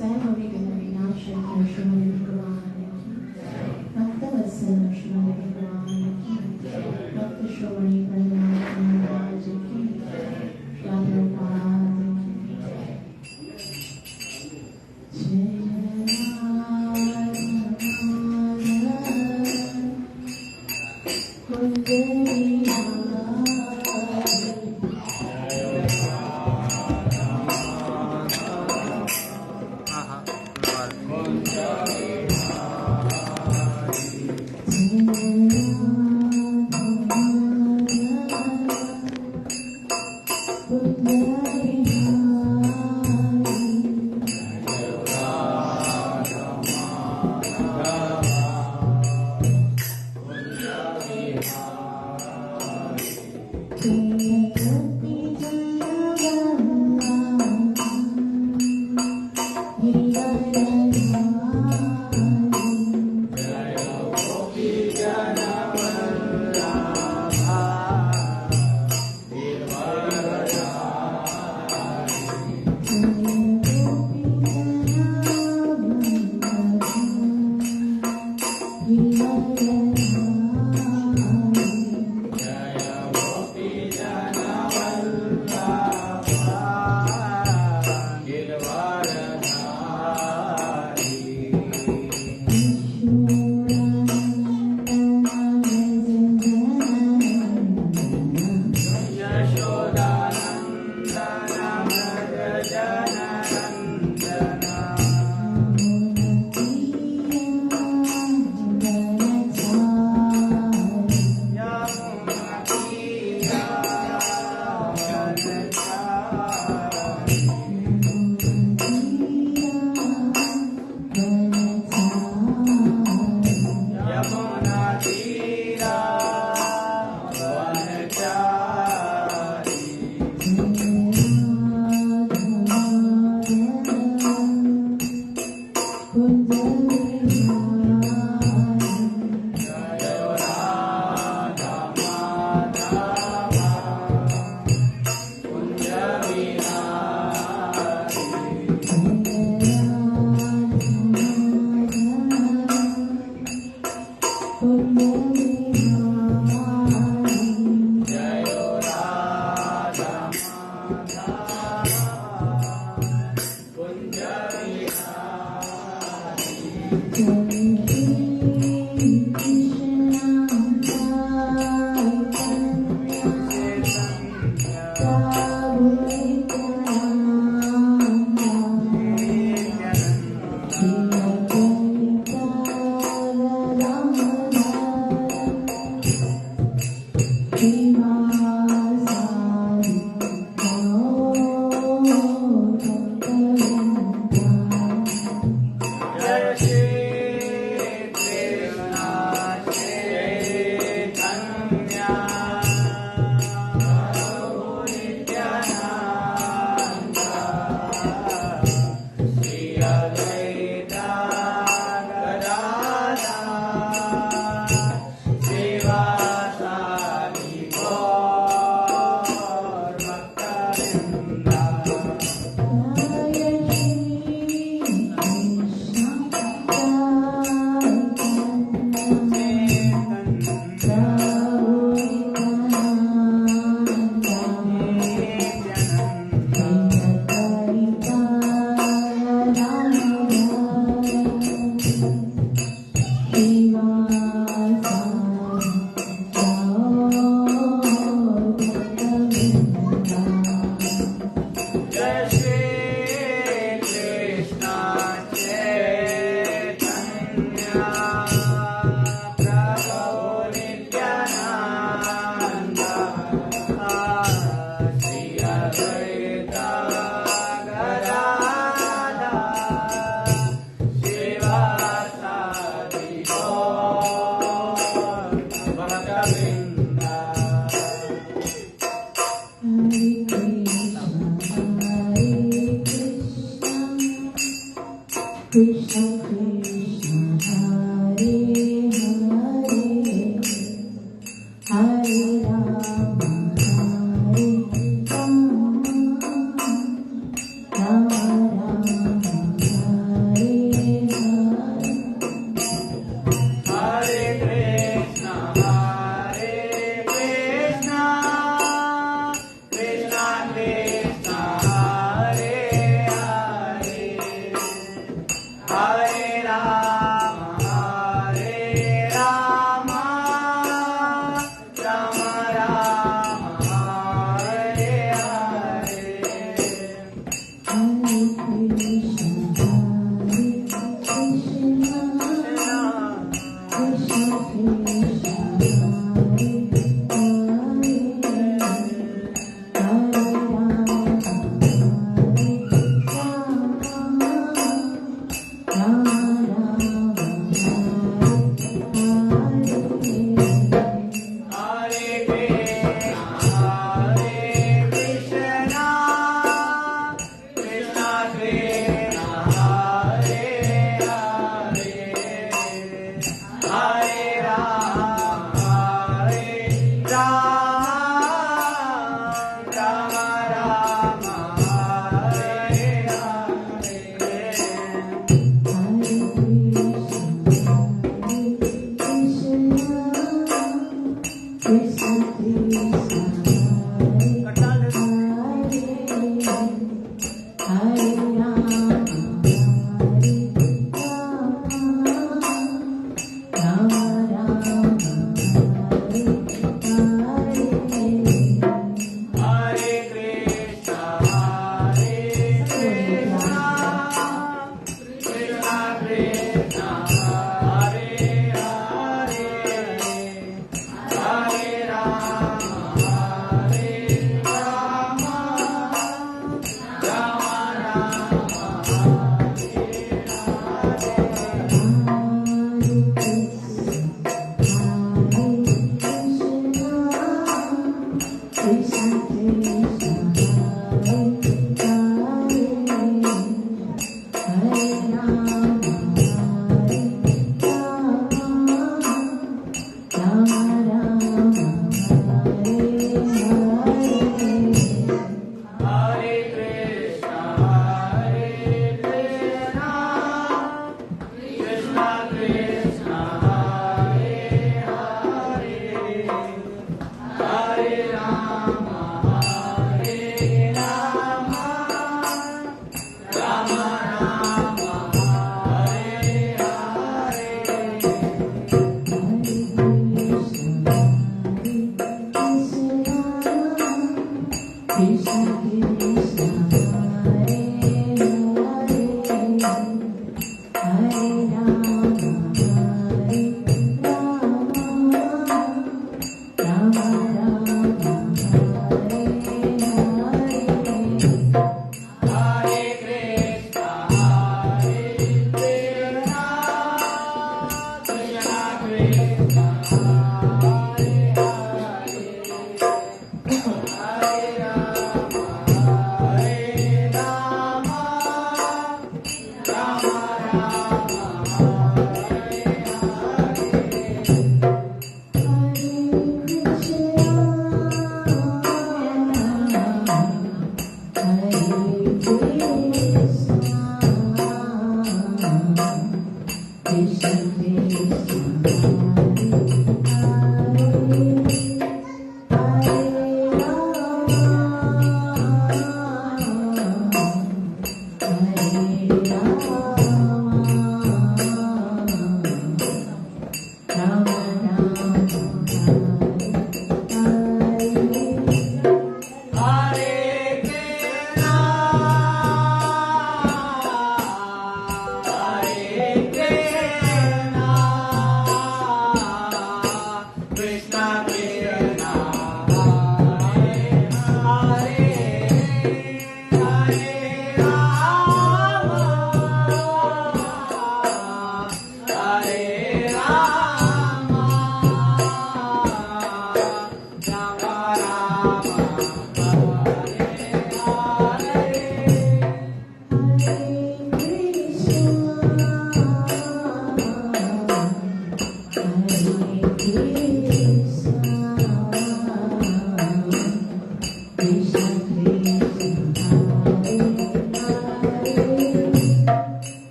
Rama Rama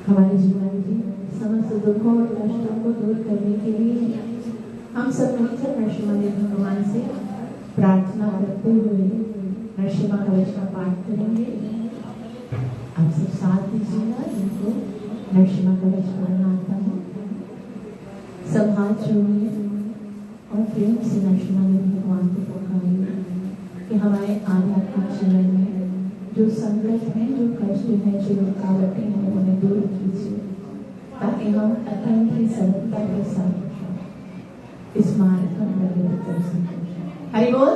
हमारे जीवन की समस्त दुखों और कष्टों को दूर करने के लिए हम सब मिलकर नरसिम्हा भगवान से प्रार्थना करते हुए नरसिम्हा कवच का पाठ करेंगे। आप सब साथ दीजिएगा, जिनको नरसिम्हा कवच पढ़ना आता है सब हाथ जोड़िए और प्रेम से नरसिम्हा भगवान को पुकारिए कि हमारे आध्यात्मिक जीवन में जो संकट है, जो कष्ट है, जो रुकावटें हैं, उन्हें दूर कीजिए ताकि हम अत्यंत ही सरलता के साथ इस मार्ग पर प्रगति कर सकें। हरि बोल।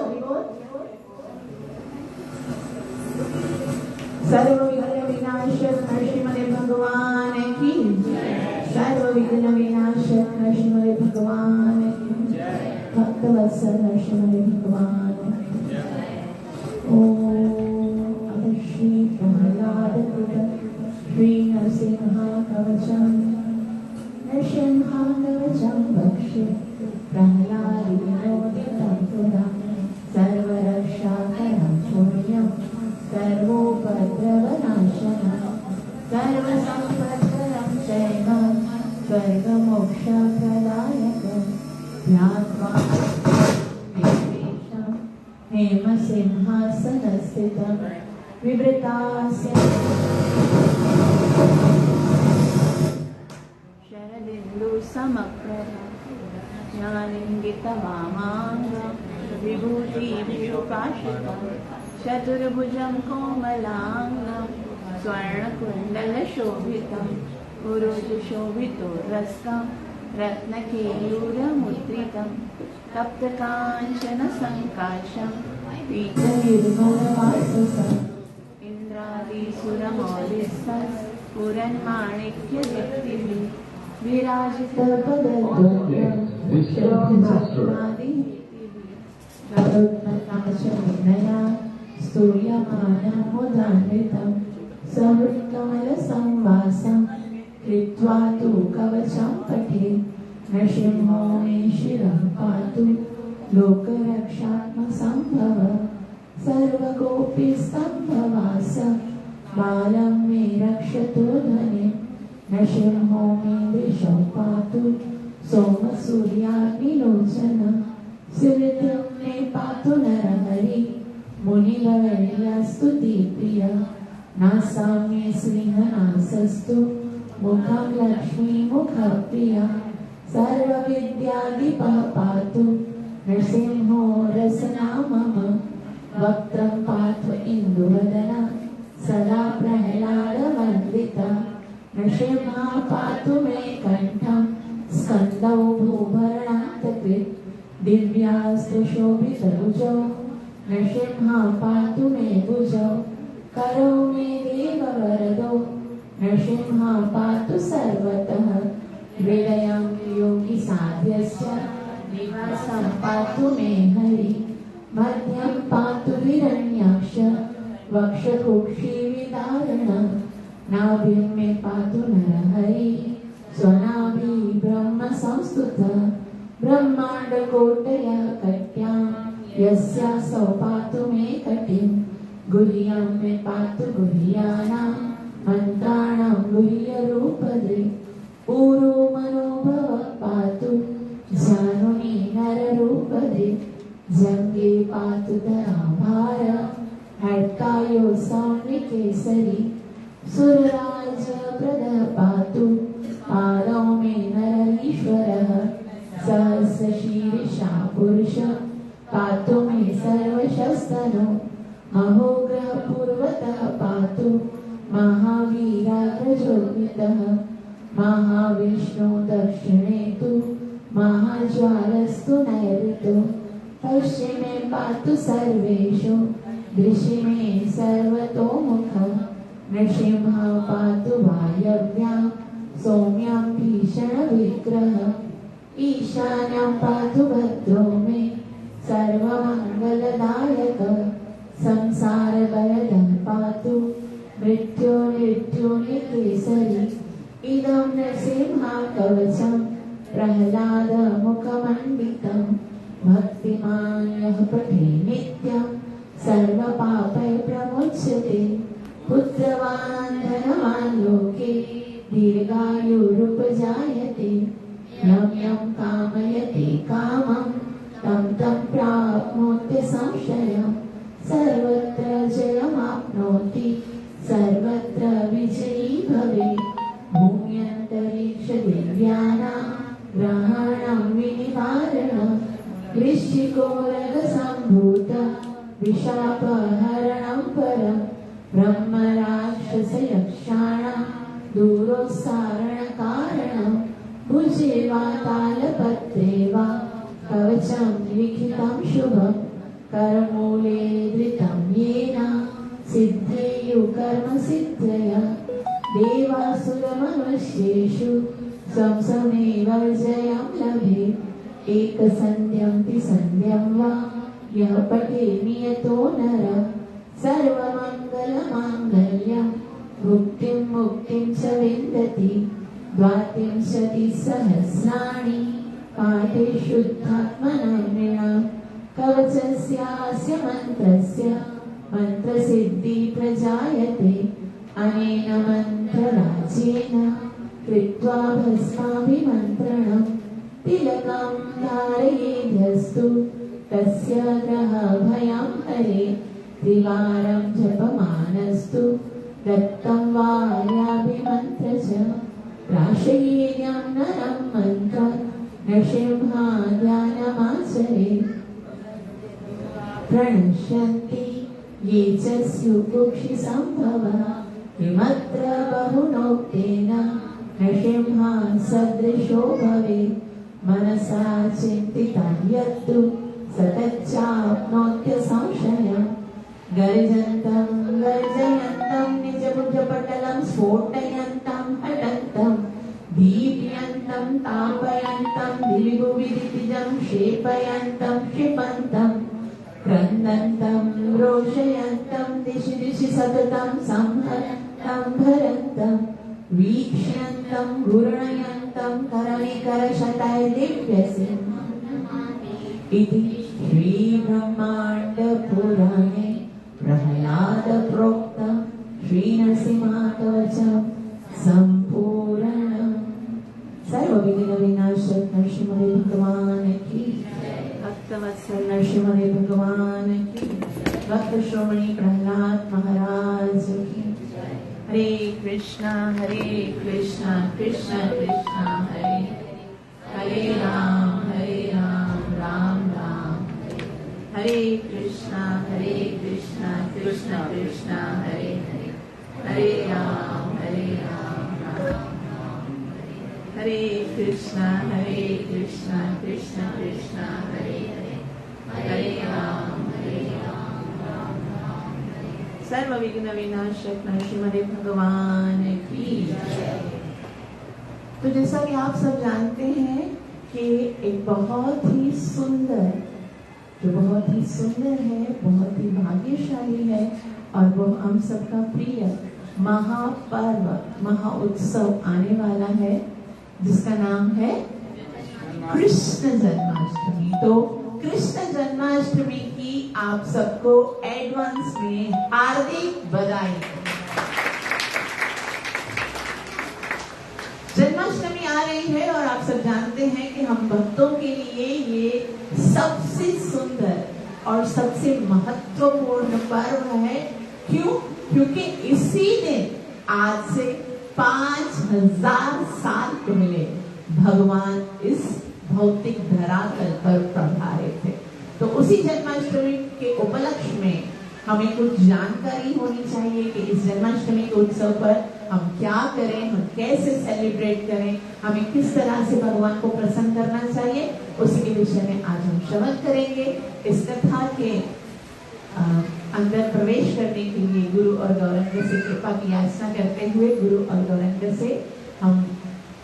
सर्व विघ्न विनाशक नरसिम्हा भगवान की जय। सर्व विघ्न विनाशक नरसिम्हा भगवान की जय। भक्तवत्सल नरसिम्हा भगवान की जय। ओम श्री प्रहलाद श्री नरसिंहा कवचम नरसिंहा कवचम भक्षे प्रहलाद विनोदितं पुरा सर्वरक्षाकरं पुण्यं सर्वोपद्रवनाशनं सर्वसम्पत्करं चैव स्वर्गमोक्षप्रदायकं ध्यात्वा हेमसिंहासनस्थितं विवृतास्य शरदिन्दुसमप्रभा ज्ञानिन्दितवामाङ्गं विभूतिविभूषितं चतुर्भुजं कोमलाङ्गं स्वर्णकुण्डलशोभितं पुरुषशोभितोरस्कं रत्नकेयूरमुद्रितं तप्तकाञ्चनसङ्काशं पीतनिर्मलवाससम् इंद्रादिसुरमौलिस्थं पुरन्माणिक्यदीप्तिः विराजितपदद्वयं विश्वभानुमादिः स्तूयमानमुदान्वितं सहृत्कमलसंवासं कृत्वा तु कवचं पठे नरसिंहो मे शिरः पातु लोकरक्षात्मसम्भव सर्वगोपीस्तम्भवास बालं मे रक्षतु धने नरसिंहो मे वृषौ पातु सोमसूर्याग्निलोचन सिरितं मे पातु नरहरि मुनिवर्यस्तुतिप्रिय नासा मे सिंहनासस्तु मुखं लक्ष्मीमुखप्रिय सर्वविद्याधिपः पातु नरसिंहो रसना मम वक्त्रं पातु इन्दुवदना सदा प्रह्लादवन्दिता नरसिंहा पातु मे कण्ठं स्कन्दौ भूभरणान्तकृत् दिव्यास्त्रशोभितभुजौ नरसिंहा पातु मे भुजौ करौ मे देववरदौ नरसिंहा पातु सर्वतः हृदयं योगिसाध्यस्य निवासं पातु मे हरि मध्यं पातु हिरण्याक्ष वक्षकुक्षिविदारणं नाभिं मे पातु नरहरि स्वनाभि ब्रह्मसंस्तुतः ब्रह्माण्डकोटया कट्यां यस्यासौ पातु मे कटिं गुह्यं मे पातु गुह्यानां मन्त्राणां गुह्यरूपदे पूरो मनोभव पातु जानुनि नररूपदे जंगे पातु धराभार हर्तायो सौम्यकेसरी सुरराज प्रदः पातु पादौ मे नरईश्वरः सहस्रशीर्षा पुरुष पातु मे सर्वशस्तनो महोग्रह पूर्वतः पातु महावीराग्रजोन्वितः महाविष्णु दक्षिणे तु महाज्वालस्तु नैऋतो पश्चिमे पातु सर्वेषु दृशिमे सर्वतोमुखः नृसिंहः पातु वायव्यां सौम्यां भीषणविग्रहः ईशान्यां पातु भद्रो मे सर्वमङ्गलदायकः संसारभयदं पातु मृत्युर्निकेसरी इदं नृसिंहकवचं प्रह्लादमुखमण्डितं भक्तिमान् यः पठे नित्यं सर्वपापैः प्रमुच्यते पुत्रवान् धनवान् लोके दीर्घायुरुपजायते यं यं कामयते कामं तं तं प्राप्नोति संशयम् सर्वत्र जयमाप्नोति सर्वत्र विजयी भवेत् भूम्यन्तरिक्ष दिव्यानां ग्रहाणां विनिवारणं वृश्चिकोरगसम्भूत विशापहरणं परं ब्रह्मराक्षसयक्षाणां दूरोत्सारणकारणं भुजे वा तालपत्रे वा कवचं लिखितं शुभं करमूले धृतं येन सिद्धेयु कर्मसिद्धयः देवासुरमनुष्येषु स्वमेव विजयं लभेत् एकसन्ध्यं त्रिसन्ध्यं वा यः पठे नियतो नरः सर्वमङ्गलमाङ्गल्यं मुक्तिं मुक्तिं च विन्दति द्वात्रिंशतिसहस्राणि पाठे शुद्धात्मनाम्नां कवचस्यास्य मन्त्रस्य मन्त्रसिद्धि प्रजायते अनेन मन्त्रराजेन कृत्वा भस्माभिमन्त्रणं तिलकं धारयेद्यस्तु तस्य ग्रहभयं हरे त्रिवारं जपमानस्तु दत्तं वार्याभिमन्त्र च प्राशयेयं नरं मन्त्र नृसिंहाध्यानमाचरेत् प्रणश्यन्ति ये च स्युकुक्षिसम्भवः किमत्र बहुनोक्तेन नृसिंहान् सदृशो भवेत् मनसा चिन्तितं यत्तु सतच्चाप्नोत्य संशयम् गर्जन्तं गर्जयन्तं निजभुजपटलं स्फोटयन्तं हटन्तं दीप्यन्तं तापयन्तं दिविभुविदितिजं क्षेपयन्तं क्षिपन्तं क्रन्दन्तं रोषयन्तं दिशि दिशि सततं संहरन्तं भरन्तं वीक्ष्यन्तं घूर्णयन्तं करणिकरशताय दिव्यसिंहम् इति श्रीब्रह्माण्डपुराणे प्रह्लादप्रोक्तं श्रीनरसिंहकवचं सम्पूर्णम्। सर्वविघ्नविनाशक नरसिंह भगवान की, भक्तवत्सल नरसिंह भगवान की, भक्त श्रोमणी प्रह्लाद महाराज की। हरे कृष्णा कृष्ण कृष्ण हरे हरे राम राम राम हरे कृष्णा कृष्ण कृष्ण हरे हरे राम राम हरे कृष्णा कृष्ण कृष्ण हरे हरे राम सर्व विघ्न विनाशक नरसिंह भगवान की। तो जैसा कि आप सब जानते हैं कि एक बहुत ही सुंदर है, बहुत ही भाग्यशाली है और वो हम सबका प्रिय महापर्व महाउत्सव आने वाला है जिसका नाम है कृष्ण जन्माष्टमी। तो कृष्ण जन्माष्टमी की आप सबको एडवांस में हार्दिक बधाई। जन्माष्टमी आ रही है और आप सब जानते हैं कि हम भक्तों के लिए ये सबसे सुंदर और सबसे महत्वपूर्ण पर्व है। क्यों? क्योंकि इसी दिन आज से 5000 साल पहले भगवान इस भौतिक धरातल पर पधारे थे। तो उसी जन्माष्टमी के उपलक्ष्य में हमें कुछ जानकारी होनी चाहिए कि इस जन्माष्टमी के उत्सव पर हम क्या करें, हम कैसे सेलिब्रेट करें, हमें किस तरह से भगवान को प्रसन्न करना चाहिए, उसी के विषय में आज हम श्रवण करेंगे। इस कथा के अंदर प्रवेश करने के लिए गुरु और गौरंग से कृपा की याचना करते हुए गुरु और गौरंग से हम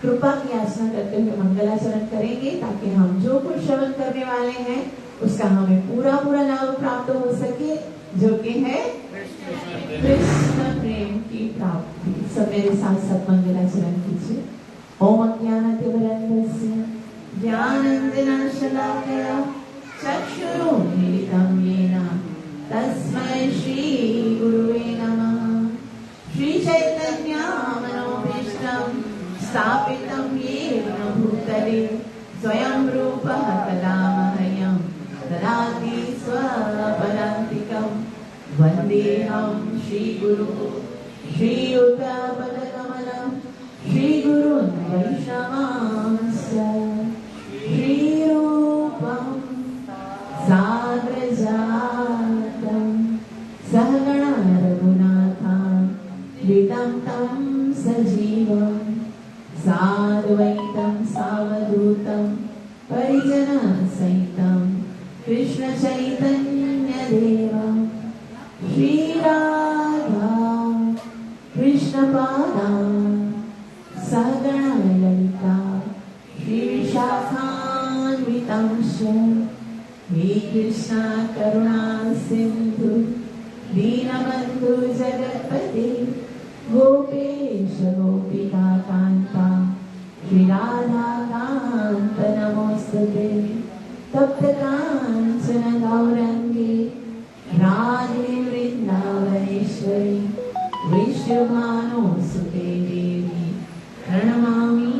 कृपा की याचना करते हुए मंगलाचरण करेंगे, ताकि हम जो कुछ श्रवण करने वाले हैं उसका हमें पूरा लाभ प्राप्त हो सके, जो कि है कृष्ण प्रेम की प्राप्ति। सब मेरे साथ साथ मंगलाचरण कीजिए। ओम अज्ञानतिमिरन्धस्य ज्ञानाञ्जनशलाकया चक्षुरुन्मीलितं येन तस्मै श्री गुरुवे नमः। श्री चैतन्य मनोभीष्टं स्थापितं येन भूतले स्वयं रूपः तदा मह्यं ददाति स्वपदान्तिकं। वन्देऽहं श्रीगुरु श्रीयुतपदकमलं श्रीगुरुन् वैष्णवांश्च श्रीरूपं साग्रजातं सहगण रघुनाथं वितं सजीवं साद्वैतं सावधूतं परिजनसहितं कृष्ण चैतन्य देवं श्रीराधा कृष्णपादा सहगण ललिता श्रीविशाखान्वितांश्च। हे कृष्ण करुणा सिंधु दीनबंधु जगत्पते गोपेश गोपिका कांता श्री राधा कांत नमोस्तुते। तप्त कांचन गौरंगी राधे वृंदावनेश्वरी विष्णुभानुसुते देवी प्रणमामि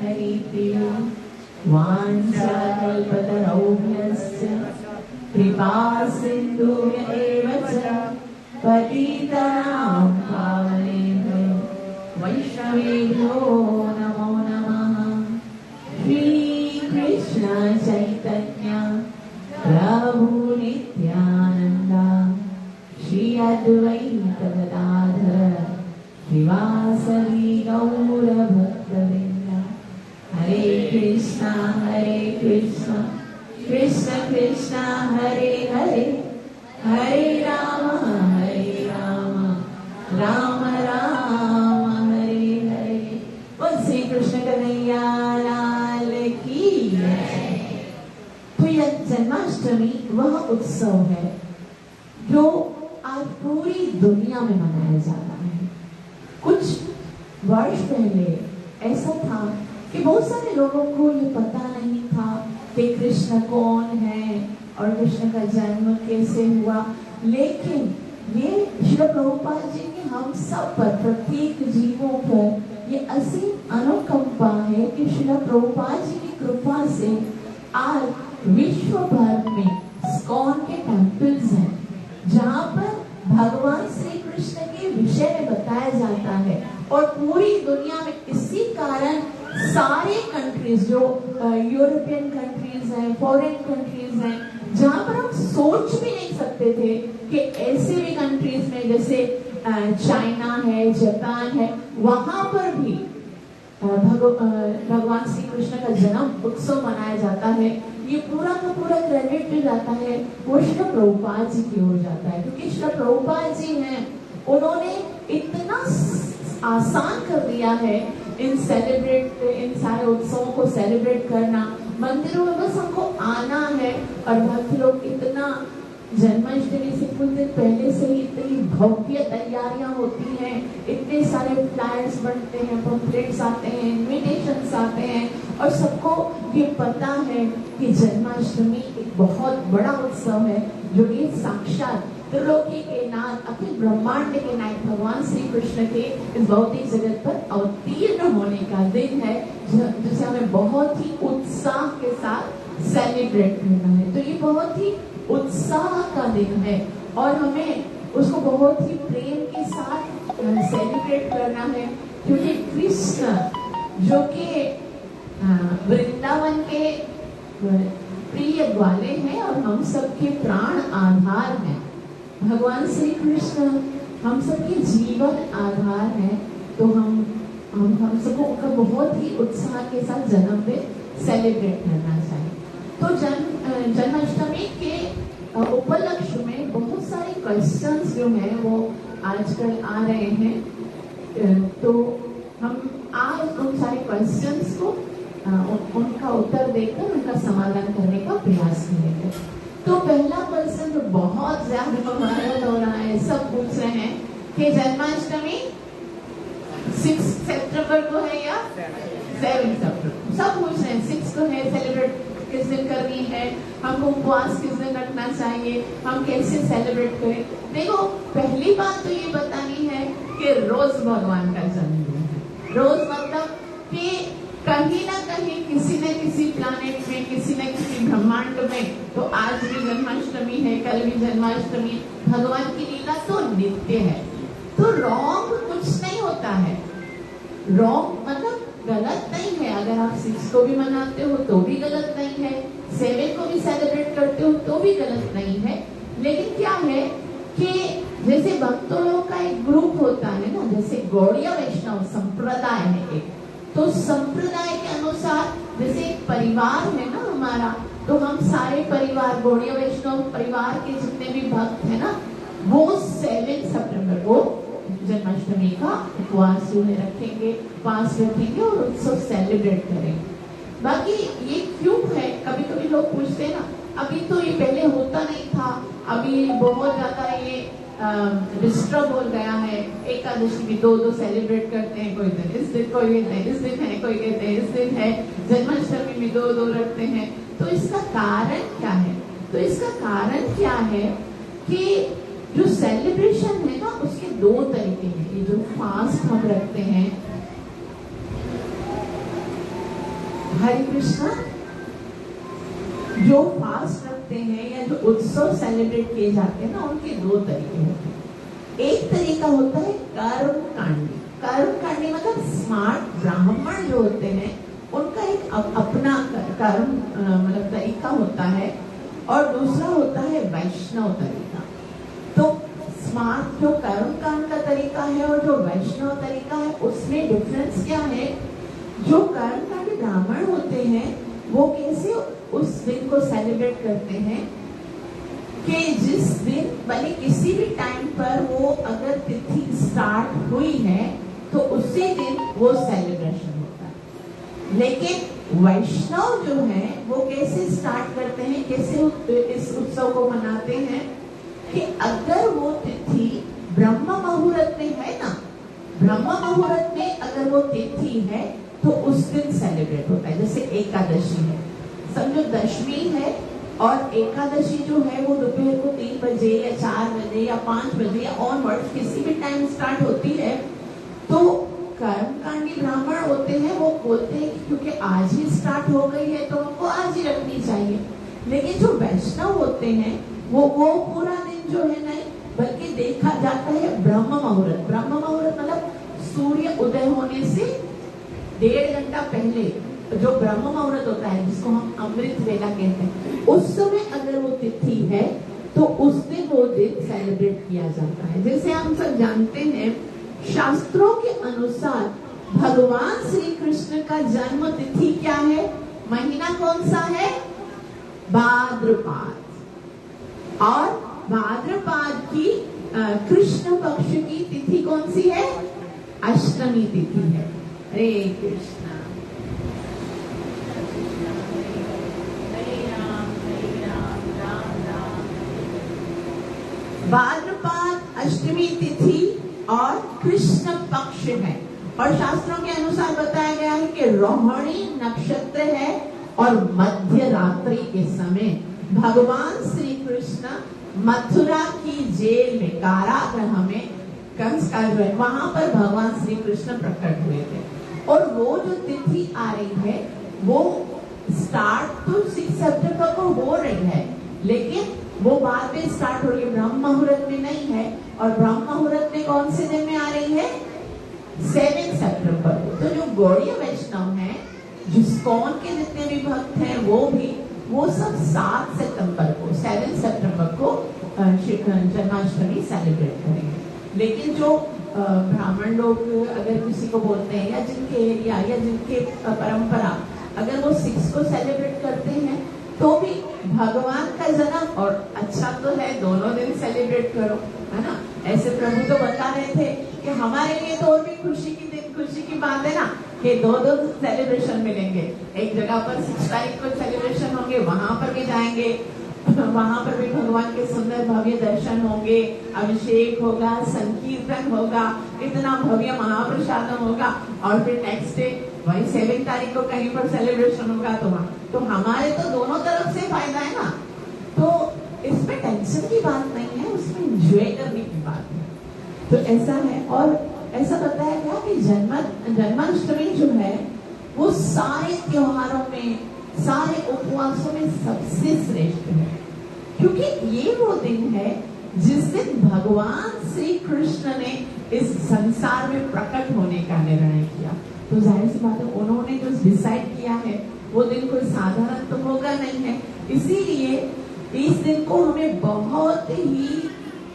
हरिप्रिया। वाञ्छाकल्पतरुभ्यश्च कृपा सिन्धुभ्येव च पतितानां पावनेभ्यो वैष्णवेभ्यो नमो नमः। श्रीकृष्ण चैतन्य प्रभु नित्यानन्द श्री अद्वैत गदाधर श्रीवासदि गौर भक्तवृंद। हरे कृष्णा कृष्ण कृष्ण हरे हरे, हरे राम राम राम हरे हरे। बोल श्री कृष्ण कन्हैया लाल की जय। तो यह जन्माष्टमी वह उत्सव है जो आज पूरी दुनिया में मनाया जाता है। कुछ वर्ष पहले ऐसा था कि बहुत सारे लोगों को ये पता नहीं था कि कृष्ण कौन है और कृष्ण का जन्म कैसे हुआ, लेकिन ये श्रील प्रभुपाद जी की हम सब पर, प्रत्येक जीवों पर ये असीम अनुकंपा है कि श्रील प्रभुपाद जी की कृपा से आज विश्व भर में इस्कॉन के टेम्पल्स हैं, जहाँ पर भगवान श्री कृष्ण के विषय में बताया जाता है। और पूरी दुनिया में इसी कारण सारे कंट्रीज जो यूरोपियन कंट्रीज हैं, फॉरेन कंट्रीज हैं, जहाँ पर हम सोच भी नहीं सकते थे कि ऐसे भी कंट्रीज में जैसे चाइना है, जापान है, वहां पर भी भगवान श्री कृष्ण का जन्म उत्सव मनाया जाता है। ये पूरा का पूरा क्रेडिट जो जाता है वो श्रील प्रभुपाद जी की ओर जाता है, क्योंकि श्रील प्रभुपाद जी हैं, उन्होंने इतना आसान कर दिया है इन सारे उत्सवों को सेलिब्रेट करना। मंदिरों में बस हमको आना है और भक्त लोग इतना जन्माष्टमी से कुछ दिन पहले से ही इतनी भव्य तैयारियां होती हैं, इतने सारे फ्लायर्स बनते हैं, पम्पलेट्स आते हैं, इन्विटेशंस आते हैं, और सबको ये पता है कि जन्माष्टमी एक बहुत बड़ा उत्सव है जो कि साक्षात त्रिलोकी के नाथ, अखिल ब्रह्मांड के नाथ भगवान श्री कृष्ण के इस भौतिक जगत पर अवतीर्ण होने का दिन है, जिसे हमें बहुत ही उत्साह के साथ सेलिब्रेट करना है। तो ये बहुत ही उत्साह का दिन है और हमें उसको बहुत ही प्रेम के साथ सेलिब्रेट करना है, क्योंकि कृष्ण जो कि वृंदावन के प्रिय ग्वाले हैं और हम सबके प्राण आधार हैं। भगवान श्री कृष्ण हम सबके जीवन आधार है, तो हम सबको उनका बहुत ही उत्साह के साथ जन्मदिन सेलिब्रेट करना चाहिए। तो जन्माष्टमी के उपलक्ष्य में बहुत सारे क्वेश्चंस जो हैं वो आजकल आ रहे हैं, तो हम आज उन सारे क्वेश्चंस को उनका उत्तर देकर उनका समाधान करने का प्रयास करेंगे। तो पहला क्वेश्चन जो बहुत ज्यादा वायरल हो रहा है, सब पूछ रहे हैं कि जन्माष्टमी 6 सितंबर को है या 7 सितंबर, सब पूछ रहे हैं 6 को है, सेलिब्रेट किस दिन करनी है, हमको उपवास किस दिन रखना चाहिए, हम कैसे सेलिब्रेट करें। देखो, पहली बात तो ये बतानी है कि रोज भगवान का जन्मदिन है। रोज मतलब कि कहीं ना कहीं किसी न किसी प्लानेट में, किसी न किसी ब्रह्मांड में, तो आज भी जन्माष्टमी है, कल भी जन्माष्टमी। भगवान की लीला तो नित्य है, तो रॉन्ग कुछ नहीं होता है। रॉन्ग मतलब गलत नहीं है। अगर आप 6 को भी मनाते हो तो भी गलत नहीं है, 7 को भी सेलिब्रेट करते हो तो भी गलत नहीं है। लेकिन क्या है कि जैसे भक्तों लोग का एक ग्रुप होता है ना, जैसे गौड़ीय वैष्णव संप्रदाय है एक, तो संप्रदाय के अनुसार जैसे एक परिवार है ना हमारा, तो हम सारे परिवार गौड़ीय वैष्णव परिवार के जितने भी भक्त है ना, वो 7 सितंबर को जन्माष्टमी का उपवास जो है रखेंगे, उपवास रखेंगे और उत्सव सेलिब्रेट करेंगे। बाकी ये क्यों है, कभी कभी लोग पूछते हैं ना, अभी तो ये पहले होता नहीं था, अभी बहुत ज्यादा ये डिस्टर्ब हो गया है। एकादशी भी 2 सेलिब्रेट करते हैं, कोई दिन इस दिन, कोई कहते हैं इस दिन है, कोई कहते हैं इस दिन है, जन्माष्टमी में 2 रखते हैं। तो इसका कारण क्या है? तो इसका कारण क्या है कि जो सेलिब्रेशन है ना, उसके 2 तरीके हैं। ये जो फास्ट हम रखते हैं, हरे कृष्णा, जो फास्ट रखते हैं या जो उत्सव सेलिब्रेट किए जाते हैं ना, उनके 2 तरीके होते हैं। एक तरीका होता है कर्मकांडी। कर्मकांडी मतलब स्मार्ट ब्राह्मण जो होते हैं, उनका एक अपना कर्म मतलब तरीका होता है, और दूसरा होता है वैष्णव तरीका। तो स्मार्ट जो कर्मकांड का तरीका है और जो वैष्णव तरीका है, उसमें डिफरेंस क्या है? जो कर्मकांडी ब्राह्मण होते हैं वो कैसे उस दिन को सेलिब्रेट करते हैं कि जिस दिन भले किसी भी टाइम पर वो अगर तिथि स्टार्ट हुई है तो उसी दिन वो सेलिब्रेशन होता है। लेकिन वैष्णव जो है वो कैसे स्टार्ट करते हैं, कैसे इस उत्सव को मनाते हैं कि अगर वो तिथि ब्रह्म मुहूर्त में है ना, ब्रह्म मुहूर्त में अगर वो तिथि है तो उस दिन सेलिब्रेट होता है। जैसे एकादशी है, समझो दशमी है और एकादशी जो है वो दोपहर को 3 बजे या 4 बजे या 5 बजे या ऑनवर्ड किसी भी टाइम स्टार्ट होती है, तो कर्मकांडी ब्राह्मण होते हैं वो बोलते हैं क्योंकि आज ही स्टार्ट हो गई है तो हमको आज ही रखनी चाहिए। लेकिन जो वैष्णव होते हैं वो पूरा दिन जो है नहीं, बल्कि देखा जाता है ब्रह्म मुहूर्त। ब्रह्म मुहूर्त मतलब सूर्य उदय होने से 1.5 घंटा पहले जो ब्रह्म मुहूर्त होता है, जिसको हम अमृत वेला कहते हैं, उस समय अगर वो तिथि है तो उस दिन वो दिन सेलिब्रेट किया जाता है। जैसे हम सब जानते हैं, शास्त्रों के अनुसार भगवान श्री कृष्ण का जन्म तिथि क्या है? महीना कौन सा है? भाद्रपद। और भाद्रपद की कृष्ण पक्ष की तिथि कौन सी है? अष्टमी तिथि है। हरे कृष्णा। भाद्रपद अष्टमी तिथि और कृष्ण पक्ष है, और शास्त्रों के अनुसार बताया गया है कि रोहिणी नक्षत्र है और मध्य रात्रि के समय भगवान श्री कृष्ण मथुरा की जेल में, कारागृह में, कंस का जो है वहां पर भगवान श्री कृष्ण प्रकट हुए थे। और वो जो तिथि आ रही है वो स्टार्ट तो 6 सितंबर को हो रही है, लेकिन वो बाद में स्टार्ट हो रही है, ब्रह्म मुहूर्त में नहीं है। और ब्रह्म मुहूर्त में कौन से दिन में आ रही है? 7 सितंबर को। तो जो गौड़ीय वैष्णव हैं, जिस कौन के जितने भी भक्त हैं, वो भी वो सब 7 सितंबर को जन्माष्टमी सेलिब्रेट करेंगे। लेकिन जो ब्राह्मण लोग अगर किसी को बोलते हैं, या जिनके एरिया या जिनके परंपरा अगर वो 6 को सेलिब्रेट करते हैं, तो भी भगवान का जन्म, और अच्छा तो है दोनों दिन सेलिब्रेट करो, है ना। ऐसे प्रभु तो बता रहे थे कि हमारे लिए तो और भी खुशी की बात है ना, कि 2 सेलिब्रेशन मिलेंगे। एक जगह पर 6 तारीख को सेलिब्रेशन होंगे, वहां पर भी जाएंगे, वहां पर भी भगवान के सुंदर भव्य दर्शन होंगे, अभिषेक होगा, संकीर्तन होगा, इतना भव्य महाप्रसाद होगा, और फिर नेक्स्ट डे वही 7 तारीख को कहीं पर सेलिब्रेशन होगा। तो हमारे तो दोनों तरफ से फायदा है ना। तो इसमें टेंशन की बात नहीं है, उसमें एंजॉय करने की बात है। तो ऐसा है। और ऐसा बताया गया कि जन्माष्टमी जो है वो सारे त्योहारों में, सारे उपवासों में सबसे श्रेष्ठ है, क्योंकि ये वो दिन है जिस दिन भगवान श्री कृष्ण ने इस संसार में प्रकट होने का निर्णय किया। तो जाहिर सी बात है, उन्होंने जो डिसाइड किया है वो दिन कोई साधारण तो होगा नहीं है। इसीलिए इस दिन को हमें बहुत ही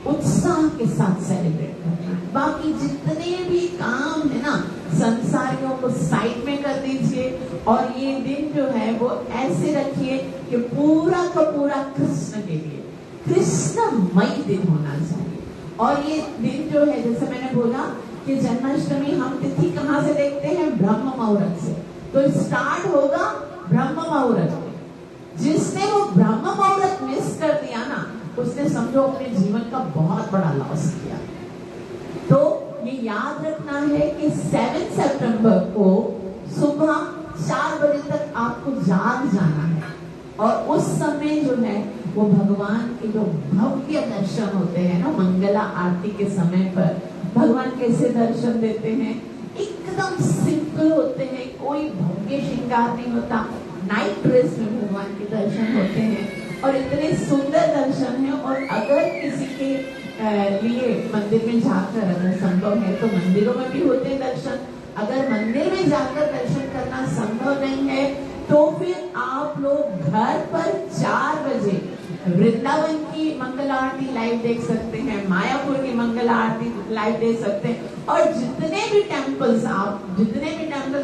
उत्साह के साथ सेलिब्रेट करना है। बाकी जितने भी काम है ना, संसारियों को साइड में कर दीजिए, और ये दिन जो है वो ऐसे रखिए कि पूरा का पूरा कृष्ण के लिए, कृष्णमय दिन होना चाहिए। और ये दिन जो है, जैसे मैंने बोला कि जन्माष्टमी हम तिथि कहाँ से देखते हैं? ब्रह्म मुहूर्त से। तो स्टार्ट होगा ब्रह्म मुहूर्त में। जिसने वो ब्रह्म मुहूर्त मिस कर दिया ना, उसने समझो अपने जीवन का बहुत बड़ा लॉस किया। तो ये याद रखना है कि 7 सितंबर को सुबह 4 बजे तक आपको जाग जाना है, और उस समय जो है वो भगवान के जो भव्य दर्शन होते हैं ना, मंगला आरती के समय पर भगवान कैसे दर्शन देते हैं, एकदम सिंपल होते हैं, कोई भव्य श्रृंगार नहीं होता, नाइट ड्रेस में भगवान के दर्शन होते हैं, और इतने सुंदर दर्शन है। और अगर किसी के लिए मंदिर में जाकर अगर संभव है तो मंदिरों में भी होते हैं दर्शन। अगर मंदिर में जाकर दर्शन करना संभव नहीं है तो फिर आप लोग घर पर 4 बजे वृंदावन की मंगल आरती लाइव देख सकते हैं, मायापुर की मंगल आरती लाइव देख सकते हैं, और जितने भी टेम्पल्स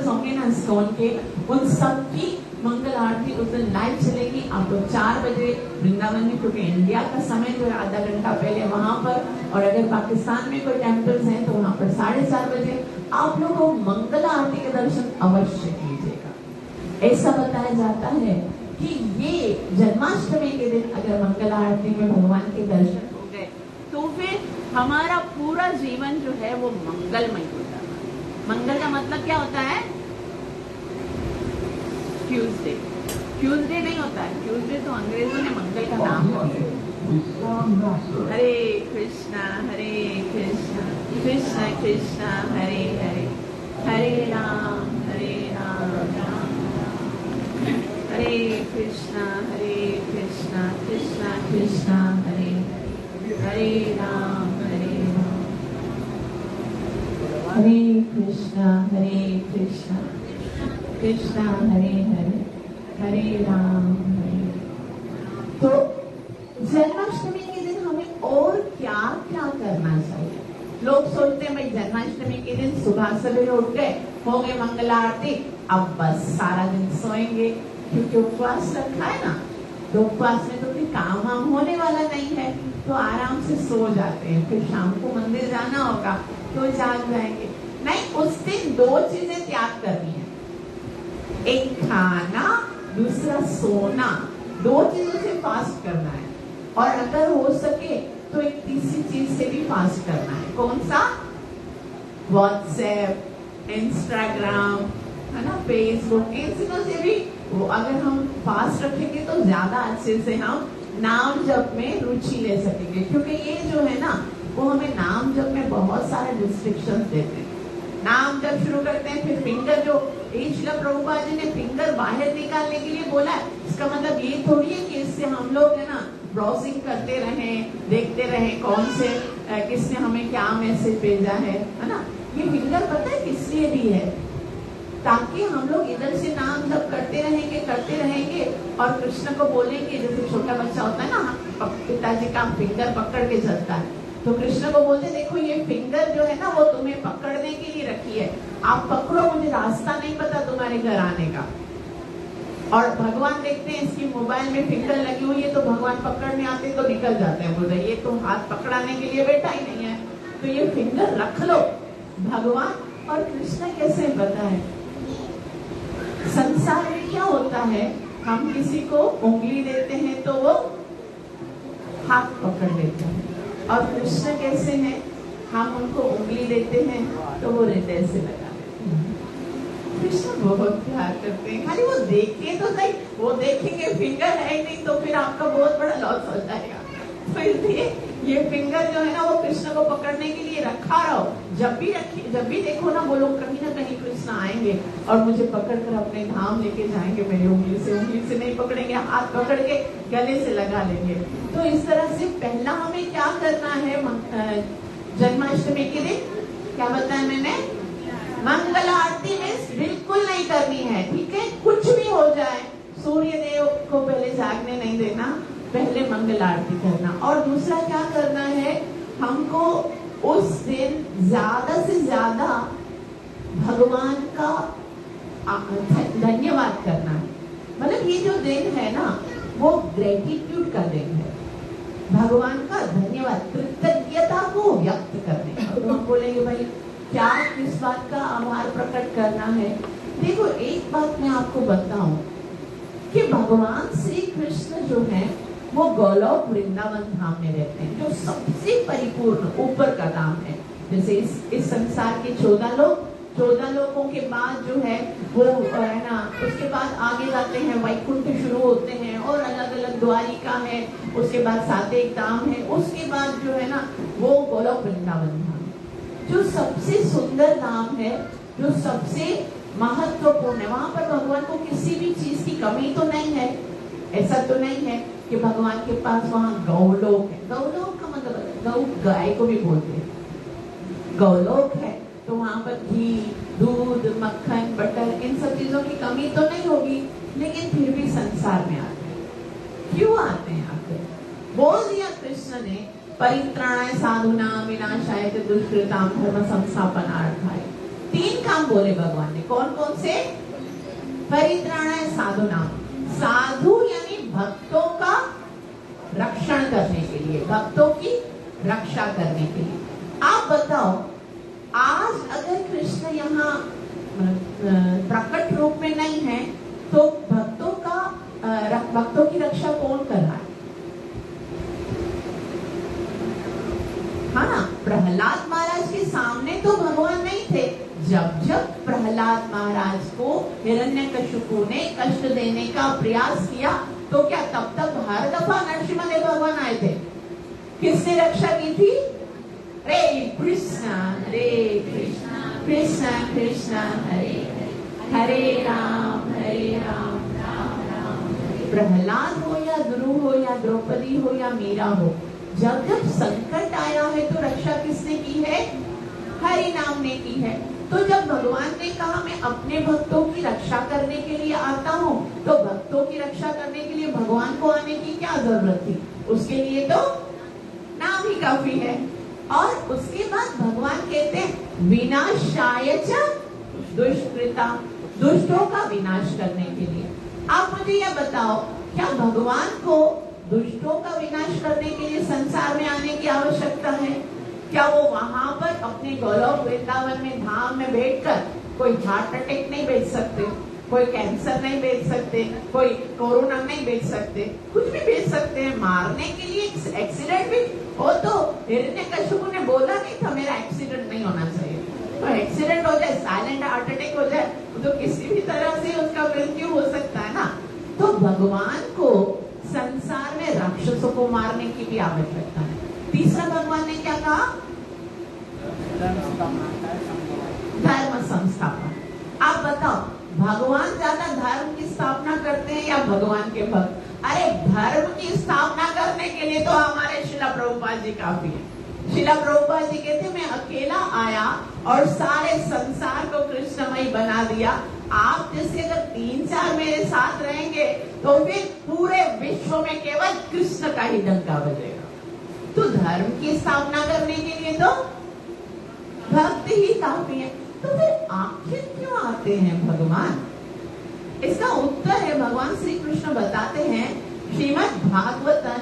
होंगे ना इस्कॉन के, उन सब की मंगल आरती उस दिन लाइव चलेगी। आप लोग 4 बजे वृंदावन में, क्योंकि इंडिया का समय जो है आधा घंटा पहले वहां पर, और अगर पाकिस्तान में कोई टेम्पल्स हैं तो वहां पर 4:30 बजे आप लोग को मंगल आरती के दर्शन अवश्य कीजिएगा। ऐसा बताया जाता है कि ये जन्माष्टमी के दिन अगर मंगल आरती में भगवान के दर्शन हो गए तो फिर हमारा पूरा जीवन जो है वो मंगलमय होता है। मंगल का मतलब क्या होता है? ट्यूसडे नहीं होता है। ट्यूसडे तो अंग्रेजों ने मंगल का नाम दिया। हरे कृष्णा कृष्ण कृष्ण हरे हरे, हरे राम हरे कृष्णा कृष्ण कृष्ण हरे हरे राम हरे कृष्णा कृष्ण कृष्ण हरे हरे, हरे राम हरे। तो जन्माष्टमी के दिन हमें और क्या क्या करना चाहिए? लोग सोचते हैं भाई जन्माष्टमी के दिन सुबह सवेरे उठ गए, हो गए मंगल आरती, अब बस सारा दिन सोएंगे, क्योंकि उपवास रखा है ना। तो उपवास में तो कोई काम वाम होने वाला नहीं है, तो आराम से सो जाते हैं। फिर शाम को मंदिर जाना होगा तो जाग जाएंगे। नहीं, उस दिन 2 चीजें त्याग करनी है, एक खाना, दूसरा सोना। 2 चीजों से फास्ट करना है, और अगर हो सके तो एक तीसरी चीज से भी फास्ट करना है। कौन सा? व्हाट्सएप, इंस्टाग्राम, है ना, फेसबुक, इन चीजों से भी वो अगर हम फास्ट रखेंगे तो ज्यादा अच्छे से हम नाम जप में रुचि ले सकेंगे। क्योंकि ये जो है ना, वो हमें नाम जप में बहुत सारे रिस्ट्रिक्शंस देते हैं। नाम जब शुरू करते हैं, फिर फिंगर, जो श्रील प्रभुपाद जी ने फिंगर बाहर निकालने के लिए बोला है, इसका मतलब ये थोड़ी है कि इससे हम लोग है ना ब्राउजिंग करते रहें, देखते रहें कौन से किसने हमें क्या मैसेज भेजा है ना। ये फिंगर पता है किस लिए दी है? ताकि हम लोग इधर से नाम जप करते रहेंगे और कृष्ण को बोलेंगे। जैसे छोटा बच्चा होता है ना, पिताजी का फिंगर पकड़ के चलता है, तो कृष्ण को बोलते देखो ये फिंगर जो है ना वो तुम्हें पकड़ने के लिए रखी है, आप पकड़ो, मुझे रास्ता नहीं पता तुम्हारे घर आने का। और भगवान देखते हैं इसकी मोबाइल में फिंगर लगी हुई है, तो भगवान पकड़ने आते तो निकल जाते हैं, बोलते ये तो हाथ पकड़ाने के लिए बैठा ही नहीं है, तो ये फिंगर रख लो। भगवान और कृष्ण कैसे पता है? संसार में क्या होता है, हम किसी को उंगली देते हैं तो वो हाथ पकड़ लेते हैं, और कृष्ण कैसे हैं, हम उनको उंगली देते हैं तो वो हृदय से लगा लेते हैं। कृष्ण बहुत प्यार करते हैं, खाली वो देखे तो सही, वो देखेंगे फिंगर है नहीं तो फिर आपका बहुत बड़ा लॉस हो जाएगा। तो इसलिए ये फिंगर जो है ना वो कृष्ण को पकड़ने के लिए रखा रहो। जब भी देखो ना, वो लोग कहीं ना कहीं कृष्ण आएंगे और मुझे पकड़कर अपने धाम लेके जाएंगे। मेरी उंगली से नहीं पकड़ेंगे, हाथ पकड़ के गले से लगा लेंगे। तो इस तरह से पहला हमें क्या करना है, जन्माष्टमी के दिन क्या बताया मैंने, मंगल आरती में बिल्कुल नहीं करनी है, ठीक है? कुछ भी हो जाए, सूर्य देव को पहले जागने नहीं देना, पहले मंगल आरती करना। और दूसरा क्या करना है, हमको उस दिन ज्यादा से ज्यादा भगवान का धन्यवाद करना है। मतलब ये जो दिन है ना वो ग्रेटिट्यूड का दिन है, भगवान का धन्यवाद, कृतज्ञता को व्यक्त करने का। तो हम बोलेंगे भाई क्या, किस बात का आभार प्रकट करना है? देखो एक बात मैं आपको बताऊं कि भगवान श्री कृष्ण जो है वो गोलोक वृंदावन धाम में रहते हैं, जो सबसे परिपूर्ण ऊपर का धाम है। जैसे इस संसार के 14 लोगों के बाद जो है वो है ना, उसके बाद आगे जाते हैं, वैकुंठ शुरू होते हैं और अलग अलग द्वारिका है, उसके बाद सातेक धाम है, उसके बाद जो है ना वो गोलोक वृंदावन धाम, जो सबसे सुंदर धाम है, जो सबसे महत्वपूर्ण है। वहां पर भगवान को किसी भी चीज की कमी तो नहीं है। ऐसा तो नहीं है कि भगवान के पास वहां गौलोक है। गौलोक का मतलब गौ, गाय को भी बोलते हैं गौलोक है, तो वहां पर घी, दूध, मक्खन, बटर, इन सब चीजों की कमी तो नहीं होगी, लेकिन फिर भी संसार में आते हैं। क्यों आते हैं? आते बोल दिया कृष्ण ने, परित्राणाय साधूनां विनाशाय च दुष्कृतां धर्म संस्थापनार्थाय। 3 काम बोले भगवान ने। कौन कौन से? परित्राणाय साधूनां, साधु यानी भक्तों का रक्षण करने के लिए, भक्तों की रक्षा करने के लिए। आप बताओ, आज अगर कृष्ण यहाँ प्रकट रूप में नहीं है तो भक्तों की रक्षा कौन कर रहा है? हाँ ना, प्रहलाद महाराज के सामने तो भगवान नहीं थे। जब प्रहलाद महाराज को हिरण्यकशिपु ने कष्ट देने का प्रयास किया तो क्या तब हर दफा नरसिंहदेव भगवान आए थे? किसने रक्षा की थी? रे कृष्ण कृष्ण कृष्ण हरे हरे राम राम राम। प्रहलाद हो या ध्रुव हो या द्रौपदी हो या मीरा हो, जब संकट आया है तो रक्षा किसने की है? हरि नाम ने की है। तो जब भगवान ने कहा मैं अपने भक्तों की रक्षा करने के लिए आता हूँ, तो भक्तों की रक्षा करने के लिए भगवान को आने की क्या जरूरत थी? उसके लिए तो नाम ही काफी है। और उसके बाद भगवान कहते हैं विनाशाय च दुष्कृता, दुष्टों का विनाश करने के लिए। आप मुझे यह बताओ, क्या भगवान को दुष्टों का विनाश करने के लिए संसार में आने की आवश्यकता है? क्या वो वहां पर अपने गोलोक वृंदावन में धाम में बैठकर कोई हार्ट अटैक नहीं बेच सकते, कोई कैंसर नहीं बेच सकते, कोई कोरोना नहीं बेच सकते, कुछ भी बेच सकते हैं? मारने के लिए एक्सीडेंट भी हो तो हिरण्यकशिपु ने बोला नहीं था मेरा एक्सीडेंट नहीं होना चाहिए, तो एक्सीडेंट हो जाए, साइलेंट हार्ट अटैक हो जाए तो किसी भी तरह से उसका मृत्यु हो सकता है ना। तो भगवान को संसार में राक्षसों को मारने की भी आवश्यकता है। तीसरा भगवान ने क्या कहा? धर्म संस्थापन। आप बताओ, भगवान ज्यादा धर्म की स्थापना करते हैं या भगवान के भक्त? अरे धर्म की स्थापना करने के लिए तो हमारे शिला प्रभुपाद जी काफी है। शिला प्रभुपाद जी कहते मैं अकेला आया और सारे संसार को कृष्णमय बना दिया, आप जैसे अगर 3-4 मेरे साथ रहेंगे तो फिर पूरे विश्व में केवल कृष्ण का ही डंका बजेगा। तो धर्म की स्थापना करने के लिए तो भक्त ही काफी है। तो फिर आखिर क्यों आते हैं भगवान? इसका उत्तर है भगवान श्री कृष्ण बताते हैं Shrimad Bhagavatam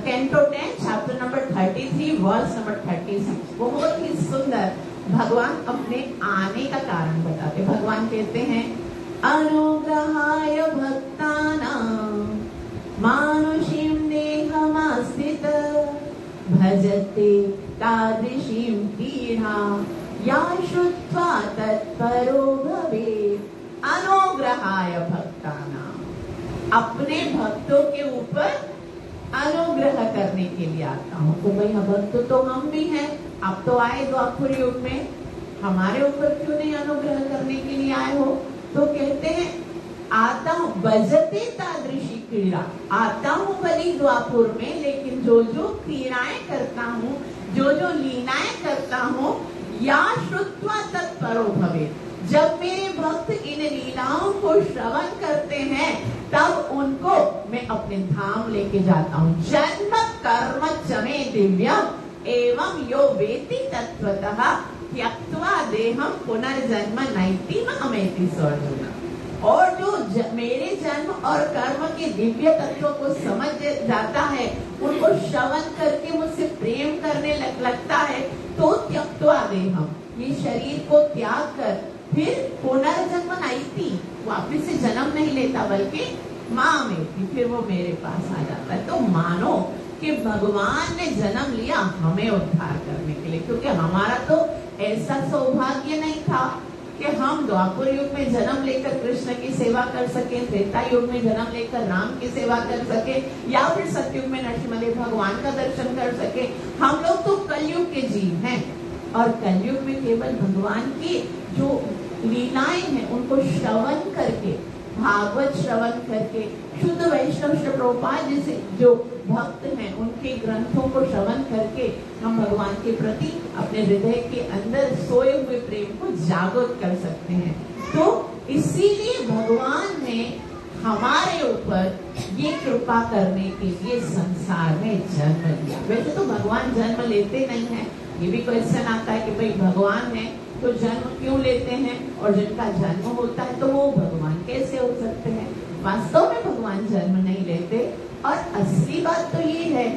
canto 10 chapter number 33 verse number 36। बहुत ही सुंदर भगवान अपने आने का कारण बताते। भगवान कहते हैं अनुग्रहाय भक्तानां मानुषीं देहमास्थित भजते तादृशीं पीडां या श्रुत्वा तत्परो भवेत्। अनुग्रहाय भक्तानां, अपने भक्तों के ऊपर अनुग्रह करने के लिए आता हूँ। तो भाई भक्त तो हम भी हैं, अब तो आए द्वापर युग में, हमारे ऊपर क्यों नहीं अनुग्रह करने के लिए आए हो? तो कहते हैं आता हूँ भजते तादृशी क्रीड़ा, आता हूँ भली द्वापुर में, लेकिन जो जो क्रीड़ाएं करता हूँ, जो जो लीलाएं करता हूँ, या श्रुत्वा तत्परो भवेत्, जब मेरे भक्त इन लीलाओं को श्रवण करते हैं तब उनको मैं अपने धाम लेके जाता हूँ। जन्म कर्म च मे दिव्यम एवं यो वेति तत्वतः त्यक्त्वा देहम पुनर्जन्म नैति मामेति अर्जुन। और जो मेरे जन्म और कर्म के दिव्य तत्वों को समझ जाता है, उनको श्रवण करके मुझसे प्रेम करने लगता है, तो त्यक्त्वा देहम, ये शरीर को त्याग कर फिर पुनर्जन्म नैति, वापिस से जन्म नहीं लेता, बल्कि मामेति, फिर वो मेरे पास आ जाता है। तो मानो कि भगवान ने जन्म लिया हमें उद्धार करने के लिए, क्योंकि हमारा तो ऐसा सौभाग्य नहीं था कि हम द्वापर युग में जन्म लेकर कृष्ण की सेवा कर सके, त्रेता युग में जन्म लेकर राम की सेवा कर सके, या फिर सतयुग में नरसिंह भगवान का दर्शन कर सके। हम लोग तो कलयुग के जीव हैं, और कलयुग में केवल भगवान की जो लीलाएं हैं उनको श्रवण करके, भागवत श्रवण करके, शुद्ध वैष्णव श्री प्रभुपाद जैसे जो भक्त हैं उनके ग्रंथों को श्रवण करके हम भगवान के प्रति अपने हृदय के अंदर सोए हुए प्रेम को जागृत कर सकते हैं। तो इसीलिए भगवान ने हमारे ऊपर ये कृपा करने के लिए संसार में जन्म लिया। वैसे तो भगवान जन्म लेते नहीं है, ये भी क्वेश्चन आता है कि भाई भगवान है तो जन्म क्यों लेते हैं, और जिनका जन्म होता है तो वो भगवान कैसे हो सकते हैं? वास्तव में भगवान जन्म नहीं लेते, और असली बात तो ये है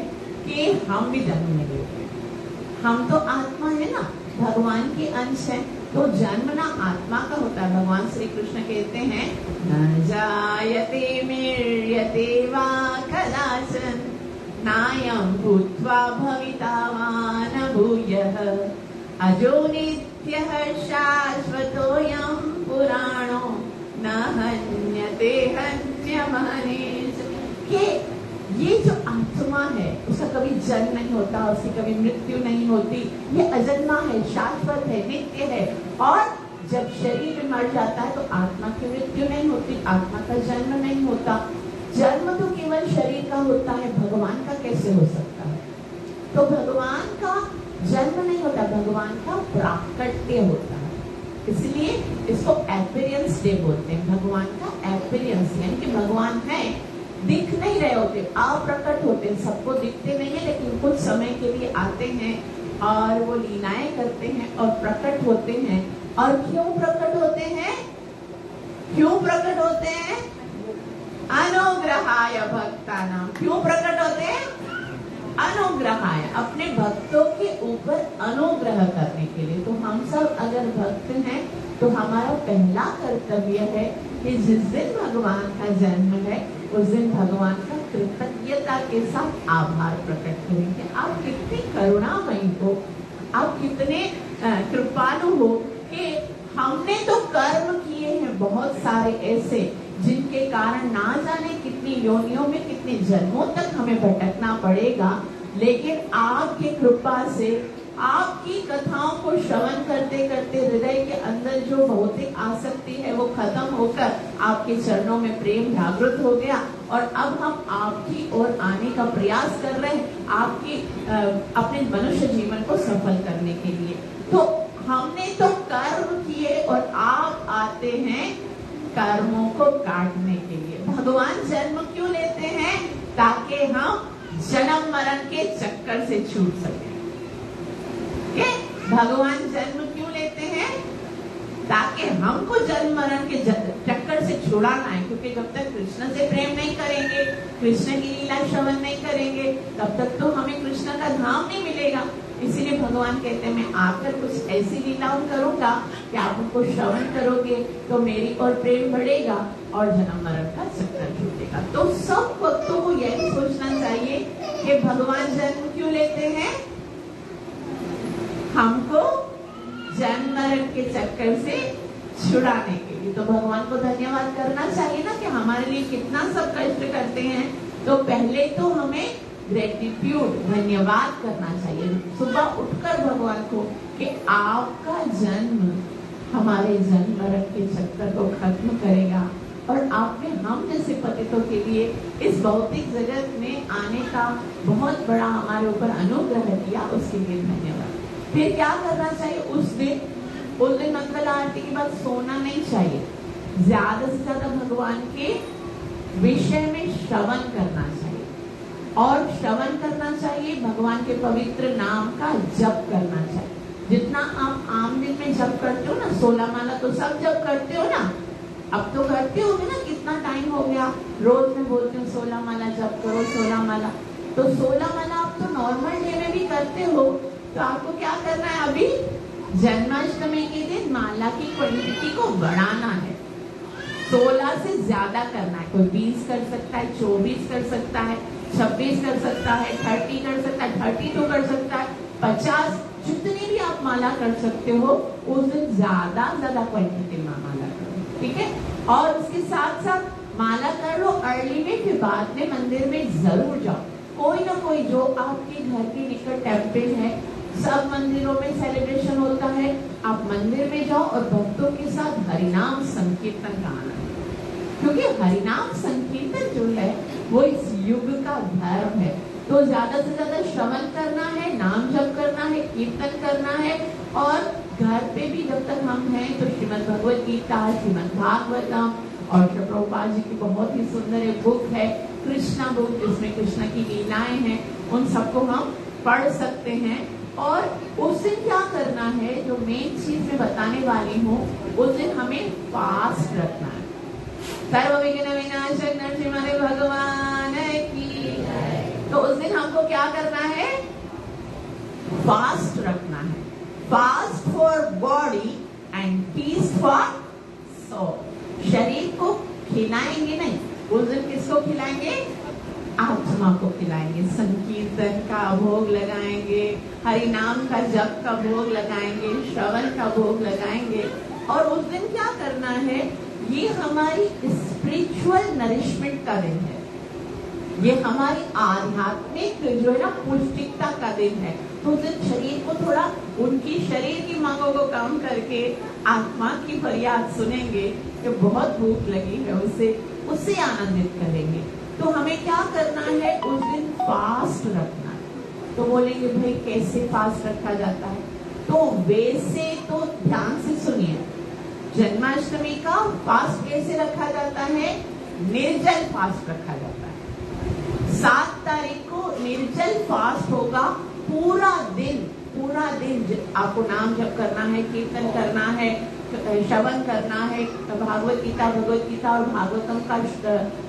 कि हम भी जन्म नहीं लेते। हम तो आत्मा है ना, भगवान के अंश है, तो जन्म ना आत्मा का होता है। भगवान श्री कृष्ण कहते हैं न जायते म्रियते वा कदाचन नायं भूत्वा भविता वा न भूयः अजो नित्यः शाश्वतोऽयं पुराणो न हन्यते हन्यमानेच। कि ये जो आत्मा है उसका कभी जन्म नहीं होता, उसकी कभी मृत्यु नहीं होती, ये अजन्मा है, शाश्वत है, नित्य है। और जब शरीर मर जाता है तो आत्मा की मृत्यु नहीं होती, आत्मा का जन्म नहीं होता। जन्म तो केवल शरीर का होता है, भगवान का कैसे हो सकता है? तो भगवान का जन्म नहीं होता, भगवान का प्राकट्य होता है। इसलिए इसको अपीयरेंस डे बोलते हैं। भगवान का अपीयरेंस यानी कि भगवान है, दिख नहीं रहे होते, अप्रकट होते हैं, सबको दिखते नहीं है, लेकिन कुछ समय के लिए आते हैं और वो लीलाएं करते हैं और प्रकट होते हैं। और क्यों प्रकट होते हैं? क्यों प्रकट होते हैं? अनुग्रहाय भक्तानां। क्यों प्रकट होते हैं? अनुग्रहाय, अपने भक्तों के ऊपर अनुग्रह करने के लिए। तो हम सब अगर भक्त हैं तो हमारा पहला कर्तव्य है कि जिस दिन भगवान का जन्म है उस दिन भगवान का कृतज्ञता के साथ आभार प्रकट करेंगे। आप कितनी करुणामयी हो, आप कितने कृपालु हो कि हमने तो कर्म किए हैं बहुत सारे ऐसे जिनके कारण ना जाने कितनी योनियों में, कितने जन्मों तक हमें भटकना पड़ेगा, लेकिन आपकी कृपा से, आपकी कथाओं को श्रवण करते करते हृदय के अंदर जो भौतिक आसक्ति है वो खत्म होकर आपके चरणों में प्रेम जागृत हो गया। और अब हम आपकी ओर आने का प्रयास कर रहे हैं, आपकी अपने मनुष्य जीवन को सफल करने के लिए। तो हमने तो कर्म किए और आप आते हैं कर्मों को काटने के लिए। भगवान जन्म क्यों लेते हैं? ताकि हम जन्म मरण के चक्कर से छूट सके। भगवान जन्म क्यों लेते हैं? ताकि हमको जन्म मरण के चक्कर से छुड़ाना है। क्योंकि जब तक कृष्ण से प्रेम नहीं करेंगे, कृष्ण की लीला श्रवण नहीं करेंगे, तब तक तो हमें कृष्ण का धाम नहीं मिलेगा। इसीलिए भगवान कहते हैं मैं आकर कुछ ऐसी लीलाओं करूंगा कि आप उनको श्रवण करोगे तो मेरी और प्रेम बढ़ेगा और जन्म मरण का चक्कर छूटेगा। तो सब भक्तों को यही सोचना चाहिए कि भगवान जन्म क्यों लेते हैं? हमको जन्म मरण के चक्कर से छुड़ाने के लिए। तो भगवान को धन्यवाद करना चाहिए ना कि हमारे लिए कितना सब कष्ट करते हैं। तो पहले तो हमें ग्रेटिट्यूड, धन्यवाद करना चाहिए सुबह उठकर भगवान को कि आपका जन्म हमारे जन्म मरण के चक्कर को खत्म करेगा और आपने हम जैसे पतितों के लिए इस भौतिक जगत में आने का बहुत बड़ा हमारे ऊपर अनुग्रह दिया, उसके लिए धन्यवाद। फिर क्या करना चाहिए? उस दिन मंगल आरती के बाद सोना नहीं चाहिए। ज्यादा से ज्यादा भगवान के विषय में श्रवण करना चाहिए और श्रवण करना चाहिए भगवान के पवित्र नाम का जप करना चाहिए। जितना आप आम दिन में जप करते हो ना, 16 माला तो सब जप करते हो ना, अब तो करते होगे ना। कितना टाइम हो गया, रोज मैं बोलती हूँ 16 माला जप करो, 16 माला। तो 16 माला आप तो नॉर्मल डे में भी करते हो। तो आपको क्या करना है? अभी जन्माष्टमी के दिन माला की क्वांटिटी को बढ़ाना है। 16 से ज्यादा करना है। कोई 20 कर सकता है, 24 कर सकता है, 26 कर सकता है, 30 कर सकता है, 32 कर सकता है, 50, जितनी भी आप माला कर सकते हो उस दिन ज्यादा क्वांटिटी में माला करो, ठीक है। और उसके साथ साथ माला कर लो अर्ली में, फिर बाद में मंदिर में जरूर जाओ। कोई ना कोई जो आपके घर के निकट टेम्पल है, सब मंदिरों में सेलिब्रेशन होता है, आप मंदिर में जाओ और भक्तों के साथ हरिनाम संकीर्तन गाना है। क्योंकि हरिनाम संकीर्तन जो है वो इस युग का धर्म है। तो ज्यादा से ज्यादा श्रवण करना है, नाम जप करना है, कीर्तन करना है। और घर पे भी जब तक हम हैं तो श्रीमद् भगवद गीता, श्रीमद् भागवतम और श्री प्रभुपाद जी की बहुत ही सुंदर एक बुक है कृष्णा बुक, जिसमें कृष्ण की लीलाएं हैं, उन सबको हम पढ़ सकते हैं। और उस दिन क्या करना है, जो मेन चीज मैं बताने वाली हूँ, उस दिन हमें फास्ट रखना है। सर्व विघ्न विनाशक नरसिम्हा भगवान की। तो उस दिन हमको क्या करना है? फास्ट रखना है। Fast for body and feast for soul. शरीर को खिलाएंगे नहीं, उस दिन किसको खिलाएंगे? आत्मा को खिलाएंगे। संकीर्तन का भोग लगाएंगे, हरि नाम का जप का भोग लगाएंगे, श्रवण का भोग लगाएंगे। और उस दिन क्या करना है? ये हमारी स्पिरिचुअल नरिशमेंट का दिन है, ये हमारी आध्यात्मिक जो है ना पुष्टिकता का दिन है। तो उस दिन शरीर को थोड़ा उनकी शरीर की मांगों को कम करके आत्मा की फरियाद सुनेंगे कि बहुत भूख लगी है, उससे आनंदित करेंगे। तो हमें क्या करना है? उस दिन फास्ट रखना है। तो बोलेंगे भाई कैसे फास्ट रखा जाता है? तो वैसे तो ध्यान से सुनिए, जन्माष्टमी का फास्ट कैसे रखा जाता है? निर्जल फास्ट रखा जाता है। 7 तारीख को निर्जल फास्ट होगा। पूरा दिन आपको नाम जप करना है, कीर्तन करना है, श्रवण करना है, भगवत गीता और भागवतम का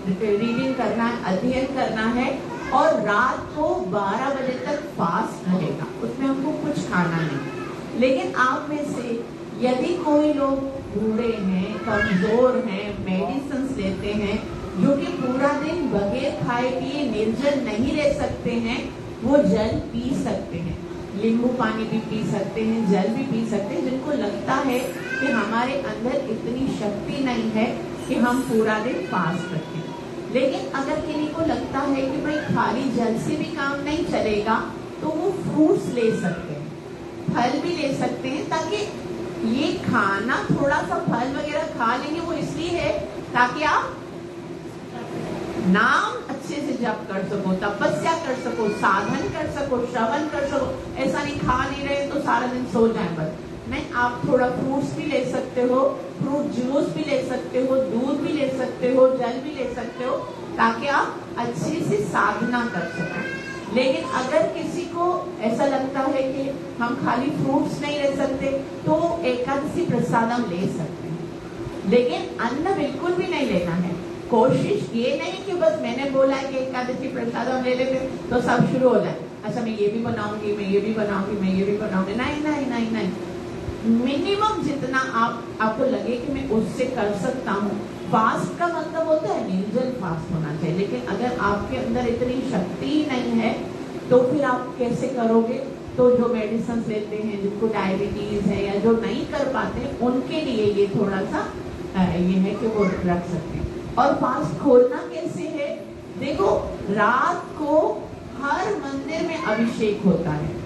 रीडिंग करना है, अध्ययन करना है। और रात को 12 बजे तक फास्ट रहेगा, उसमें हमको कुछ खाना नहीं। लेकिन आप में से यदि कोई लोग बूढ़े हैं, कमजोर हैं, मेडिसिन लेते हैं, जो कि पूरा दिन बगैर खाए पिए निर्जल नहीं रह सकते हैं, वो जल पी सकते हैं, नींबू पानी भी पी सकते हैं, जल भी पी सकते हैं। जिनको लगता है कि हमारे अंदर इतनी शक्ति नहीं है कि हम पूरा दिन फास्ट रखें, लेकिन अगर किसी को लगता है कि भाई खाली जल से भी काम नहीं चलेगा, तो वो फ्रूट्स ले सकते हैं, फल भी ले सकते हैं। ताकि ये खाना थोड़ा सा फल वगैरह खा लेंगे, वो इसलिए है ताकि आप नाम अच्छे से जप कर सको, तपस्या कर सको, साधन कर सको, श्रवण कर सको। ऐसा नहीं खा नहीं रहे तो सारा दिन सो जाए बस, नहीं, आप थोड़ा फ्रूट्स भी ले सकते हो, फ्रूट जूस भी ले सकते हो, दूध भी ले सकते हो, जल भी ले सकते हो, ताकि आप अच्छे से साधना कर सकें। लेकिन अगर किसी को ऐसा लगता है कि हम खाली फ्रूट्स नहीं ले सकते, तो एकादशी प्रसादम ले सकते हैं, लेकिन अन्न बिल्कुल भी नहीं लेना है। कोशिश ये नहीं कि बस मैंने बोला है कि एकादशी प्रसादम ले लेते तो सब शुरू हो जाए, अच्छा मैं ये भी बनाऊंगी, मैं ये भी बनाऊंगी, मैं ये भी बनाऊंगी। नहीं नहीं नहीं नहीं, मिनिमम जितना आपको लगे कि मैं उससे कर सकता हूँ। फास्ट का मतलब होता है निर्जल फास्ट होना चाहिए, लेकिन अगर आपके अंदर इतनी शक्ति ही नहीं है तो फिर आप कैसे करोगे? तो जो मेडिसिन लेते हैं, जिनको डायबिटीज है या जो नहीं कर पाते, उनके लिए ये थोड़ा सा ये है कि वो रख सकते हैं। और फास्ट खोलना कैसे है? देखो, रात को हर मंदिर में अभिषेक होता है।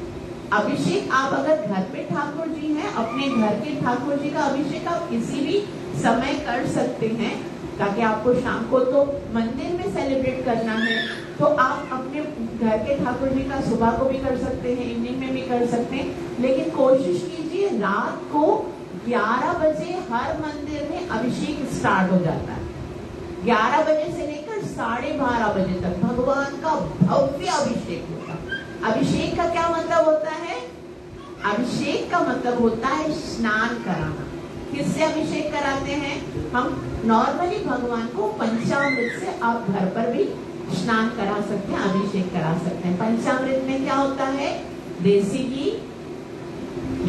अभिषेक आप अगर घर पे ठाकुर जी हैं, अपने घर के ठाकुर जी का अभिषेक आप किसी भी समय कर सकते हैं, ताकि आपको शाम को तो मंदिर में सेलिब्रेट करना है, तो आप अपने घर के ठाकुर जी का सुबह को भी कर सकते हैं, इवनिंग में भी कर सकते हैं। लेकिन कोशिश कीजिए रात को 11 बजे हर मंदिर में अभिषेक स्टार्ट हो जाता है। 11 बजे से लेकर 12:30 बजे तक भगवान का भव्य अभिषेक होता है। अभिषेक का क्या मतलब होता है? अभिषेक का मतलब होता है स्नान कराना। किससे अभिषेक कराते हैं? हम नॉर्मली भगवान को पंचामृत से आप घर पर भी स्नान करा सकते हैं, अभिषेक करा सकते हैं। पंचामृत में क्या होता है? देसी घी,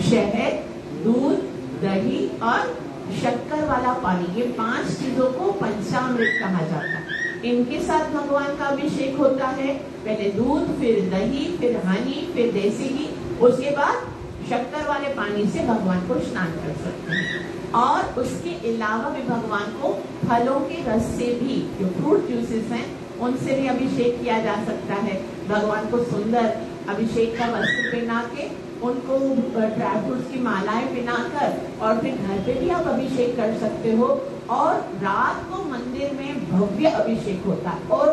शहद, दूध, दही और शक्कर वाला पानी, ये 5 चीजों को पंचामृत कहा जाता है। इनके साथ भगवान का अभिषेक होता है। पहले दूध, फिर दही, फिर हनी, फिर देसी घी, उसके बाद शक्कर वाले पानी से भगवान को स्नान कर सकते हैं। और उसके अलावा भी भगवान को फलों के रस से भी, जो फ्रूट जूसेस हैं, उनसे भी अभिषेक किया जा सकता है। भगवान को सुंदर अभिषेक का वस्त्र पहना के, उनको ड्राई फ्रूट्स की मालाएं पहनाकर, और फिर घर पे भी आप अभिषेक कर सकते हो। और रात को मंदिर में भव्य अभिषेक होता है। और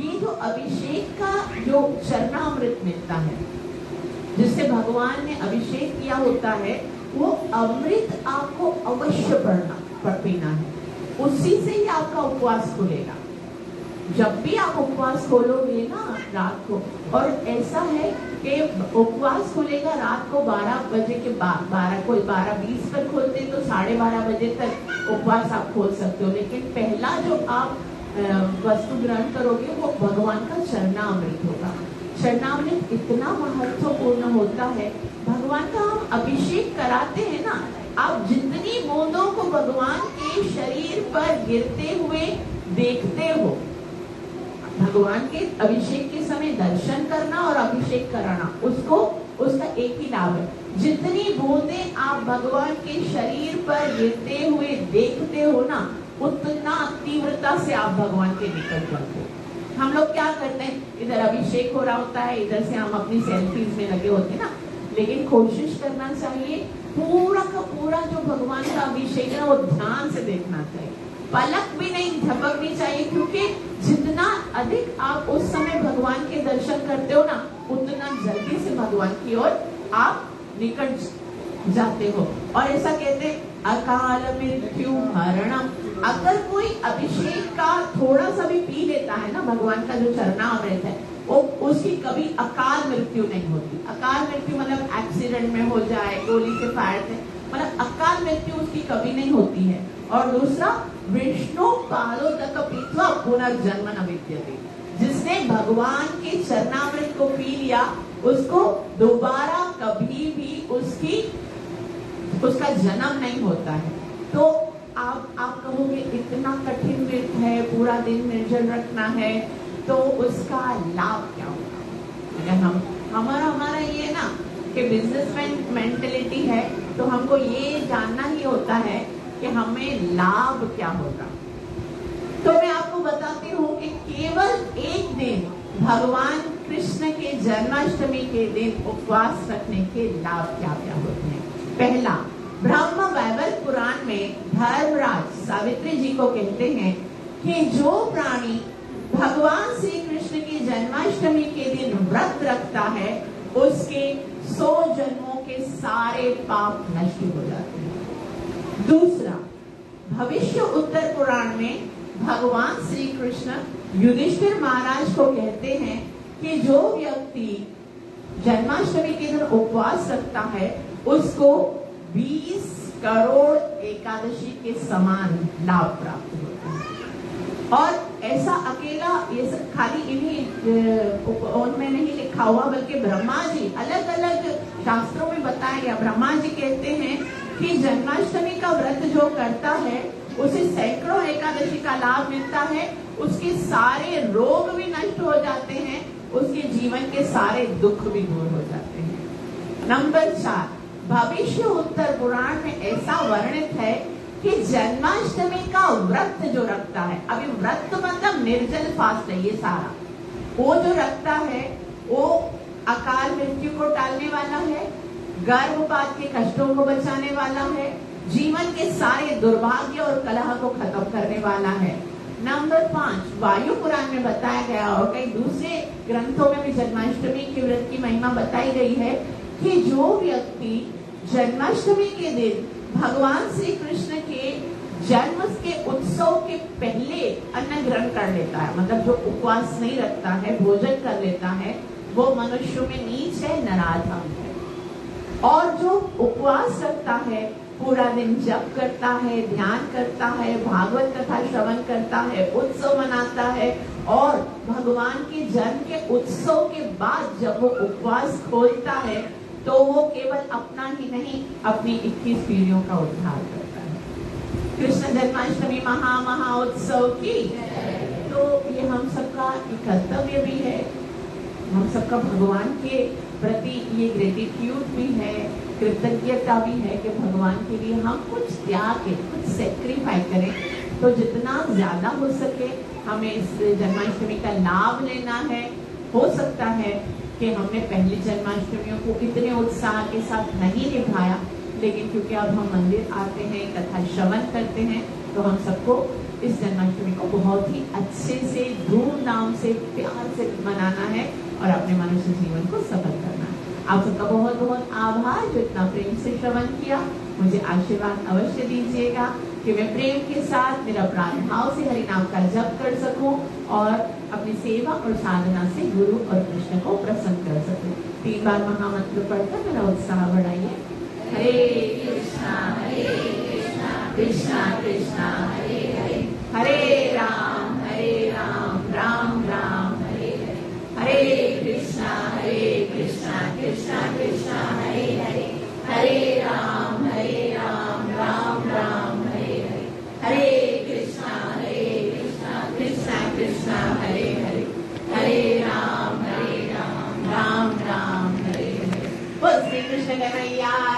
ये जो अभिषेक का जो चरणामृत मिलता है, जिससे भगवान ने अभिषेक किया होता है, वो अमृत आपको अवश्य पीना है। उसी से ही आपका उपवास खुलेगा। जब भी आप उपवास खोलोगे ना रात को, और ऐसा है कि उपवास खुलेगा रात को 12 बजे के बाद, 12:20 पर खोलते हैं तो 12:30 बजे तक उपवास आप खोल सकते हो। लेकिन पहला जो आप वस्तु ग्रहण करोगे वो भगवान का चरणामृत होगा। चरणामृत इतना महत्वपूर्ण होता है। भगवान का हम अभिषेक कराते हैं ना, आप जितनी बूंदों को भगवान के शरीर पर गिरते हुए देखते हो, भगवान के अभिषेक के समय दर्शन करना और अभिषेक कराना, उसका एक ही लाभ है। जितनी बूंदें आप भगवान के शरीर पर गिरते हुए देखते हो ना, उतना तीव्रता से आप भगवान के निकट जाते हो। हम लोग क्या करते हैं, इधर अभिषेक हो रहा होता है, इधर से हम अपनी सेल्फीज में लगे होते हैं ना। लेकिन कोशिश करना चाहिए पूरा का पूरा जो भगवान का अभिषेक है वो ध्यान से देखना चाहिए, पलक भी नहीं झपकनी चाहिए, क्योंकि जितना अधिक आप उस समय भगवान के दर्शन करते हो ना, उतना जल्दी से भगवान की ओर आप निकट जाते हो। और ऐसा कहते हैं अकाल मृत्यु हरणम। अगर कोई अभिषेक का थोड़ा सा भी पी लेता है ना, भगवान का जो चरणामृत है, वो उसकी कभी अकाल मृत्यु नहीं होती। अकाल मृत्यु मतलब एक्सीडेंट में हो जाए, गोली से फायर से, मतलब अकाल मृत्यु उसकी कभी नहीं होती है। और दूसरा, विष्णु पादोदक पीत्वा पुनर्जन्म न विद्यते। जिसने भगवान के चरणामृत को पी लिया, उसको दोबारा कभी भी उसका जन्म नहीं होता है। तो आप कहोगे इतना कठिन व्रत है, पूरा दिन निर्जल रखना है, तो उसका लाभ क्या होगा? अगर हमारा ये ना कि बिजनेसमैन मेंटेलिटी है, तो हमको ये जानना ही होता है कि हमें लाभ क्या होगा। तो मैं आपको बताती हूँ कि केवल एक दिन भगवान कृष्ण के जन्माष्टमी के दिन उपवास रखने के लाभ क्या क्या होते हैं। पहला, ब्रह्म वैवर्त पुराण में धर्मराज सावित्री जी को कहते हैं कि जो प्राणी भगवान श्री कृष्ण की जन्माष्टमी के दिन व्रत रखता है, उसके 100 जन्मों के सारे पाप नष्ट हो जाते हैं। दूसरा, भविष्य उत्तर पुराण में भगवान श्री कृष्ण युधिष्ठिर महाराज को कहते हैं कि जो व्यक्ति जन्माष्टमी के दिन उपवास रखता है उसको 20 करोड़ एकादशी के समान लाभ प्राप्त होता है। और ऐसा अकेला ये खाली इन्हीं उनमें नहीं लिखा हुआ, बल्कि ब्रह्मा जी अलग अलग शास्त्रों में बताया गया। ब्रह्मा जी कहते हैं कि जन्माष्टमी का व्रत जो करता है उसे सैकड़ों एकादशी का लाभ मिलता है, उसके सारे रोग भी नष्ट हो जाते हैं, उसके जीवन के सारे दुख भी दूर हो जाते हैं। नंबर 4, भविष्य उत्तर पुराण में ऐसा वर्णित है कि जन्माष्टमी का व्रत जो रखता है, अभी व्रत मतलब निर्जल फास्ट है, ये सारा वो जो रखता है वो अकाल मृत्यु को टालने वाला है, गर्भपात के कष्टों को बचाने वाला है, जीवन के सारे दुर्भाग्य और कलह को खत्म करने वाला है। नंबर 5, वायु पुराण में बताया गया और कई दूसरे ग्रंथों में भी जन्माष्टमी के व्रत की महिमा बताई गई है कि जो व्यक्ति जन्माष्टमी के दिन भगवान श्री कृष्ण के जन्म के उत्सव के पहले अन्न ग्रहण कर लेता है, मतलब जो उपवास नहीं रखता है, भोजन कर लेता है, वो मनुष्यों में नीच है, नराधम है। और जो उपवास रखता है, पूरा दिन जप करता है, ध्यान करता है, भागवत कथा श्रवण करता है, उत्सव मनाता है, और भगवान के जन्म के उत्सव के बाद जब वो उपवास खोलता है तो वो केवल अपना ही नहीं, अपनी 21 पीढ़ियों का उद्धार करता है। कृष्ण जन्माष्टमी महा उत्सव की। तो ये हम सबका कर्तव्य भी है, हम सबका भगवान के प्रति ये ग्रेटिट्यूड भी है, कृतज्ञता भी है कि भगवान के लिए हम कुछ त्याग, कुछ सेक्रीफाइस करें। तो जितना ज्यादा हो सके हमें इस जन्माष्टमी का लाभ लेना है। हो सकता है कि हमने पहली जन्माष्टमियों को इतने उत्साह के साथ नहीं निभाया, लेकिन क्योंकि अब हम मंदिर आते हैं, कथा श्रवण करते हैं, तो हम सबको इस जन्माष्टमी को बहुत ही अच्छे से, धूमधाम से, प्यार से मनाना है और अपने मनुष्य जीवन को सफल करना है। आप सबका बहुत बहुत आभार जो इतना प्रेम से श्रवण किया। मुझे आशीर्वाद अवश्य दीजिएगा कि मैं प्रेम के साथ मेरा प्राण भाव से हरि नाम का जप कर सकूं और अपनी सेवा और साधना से गुरु और कृष्ण को प्रसन्न कर सकूं। 3 बार महामंत्र पढ़कर मेरा उत्साह बढ़ाइए। हरे कृष्णा कृष्णा कृष्णा हरे हरे, हरे राम राम राम हरे हरे, हरे कृष्णा कृष्णा कृष्णा हरे हरे, हरे राम राम राम हरे हरे, हरे कृष्णा कृष्णा कृष्णा हरे हरे, हरे राम राम राम हरे हरे। बोल श्री कृष्ण कन्हैया।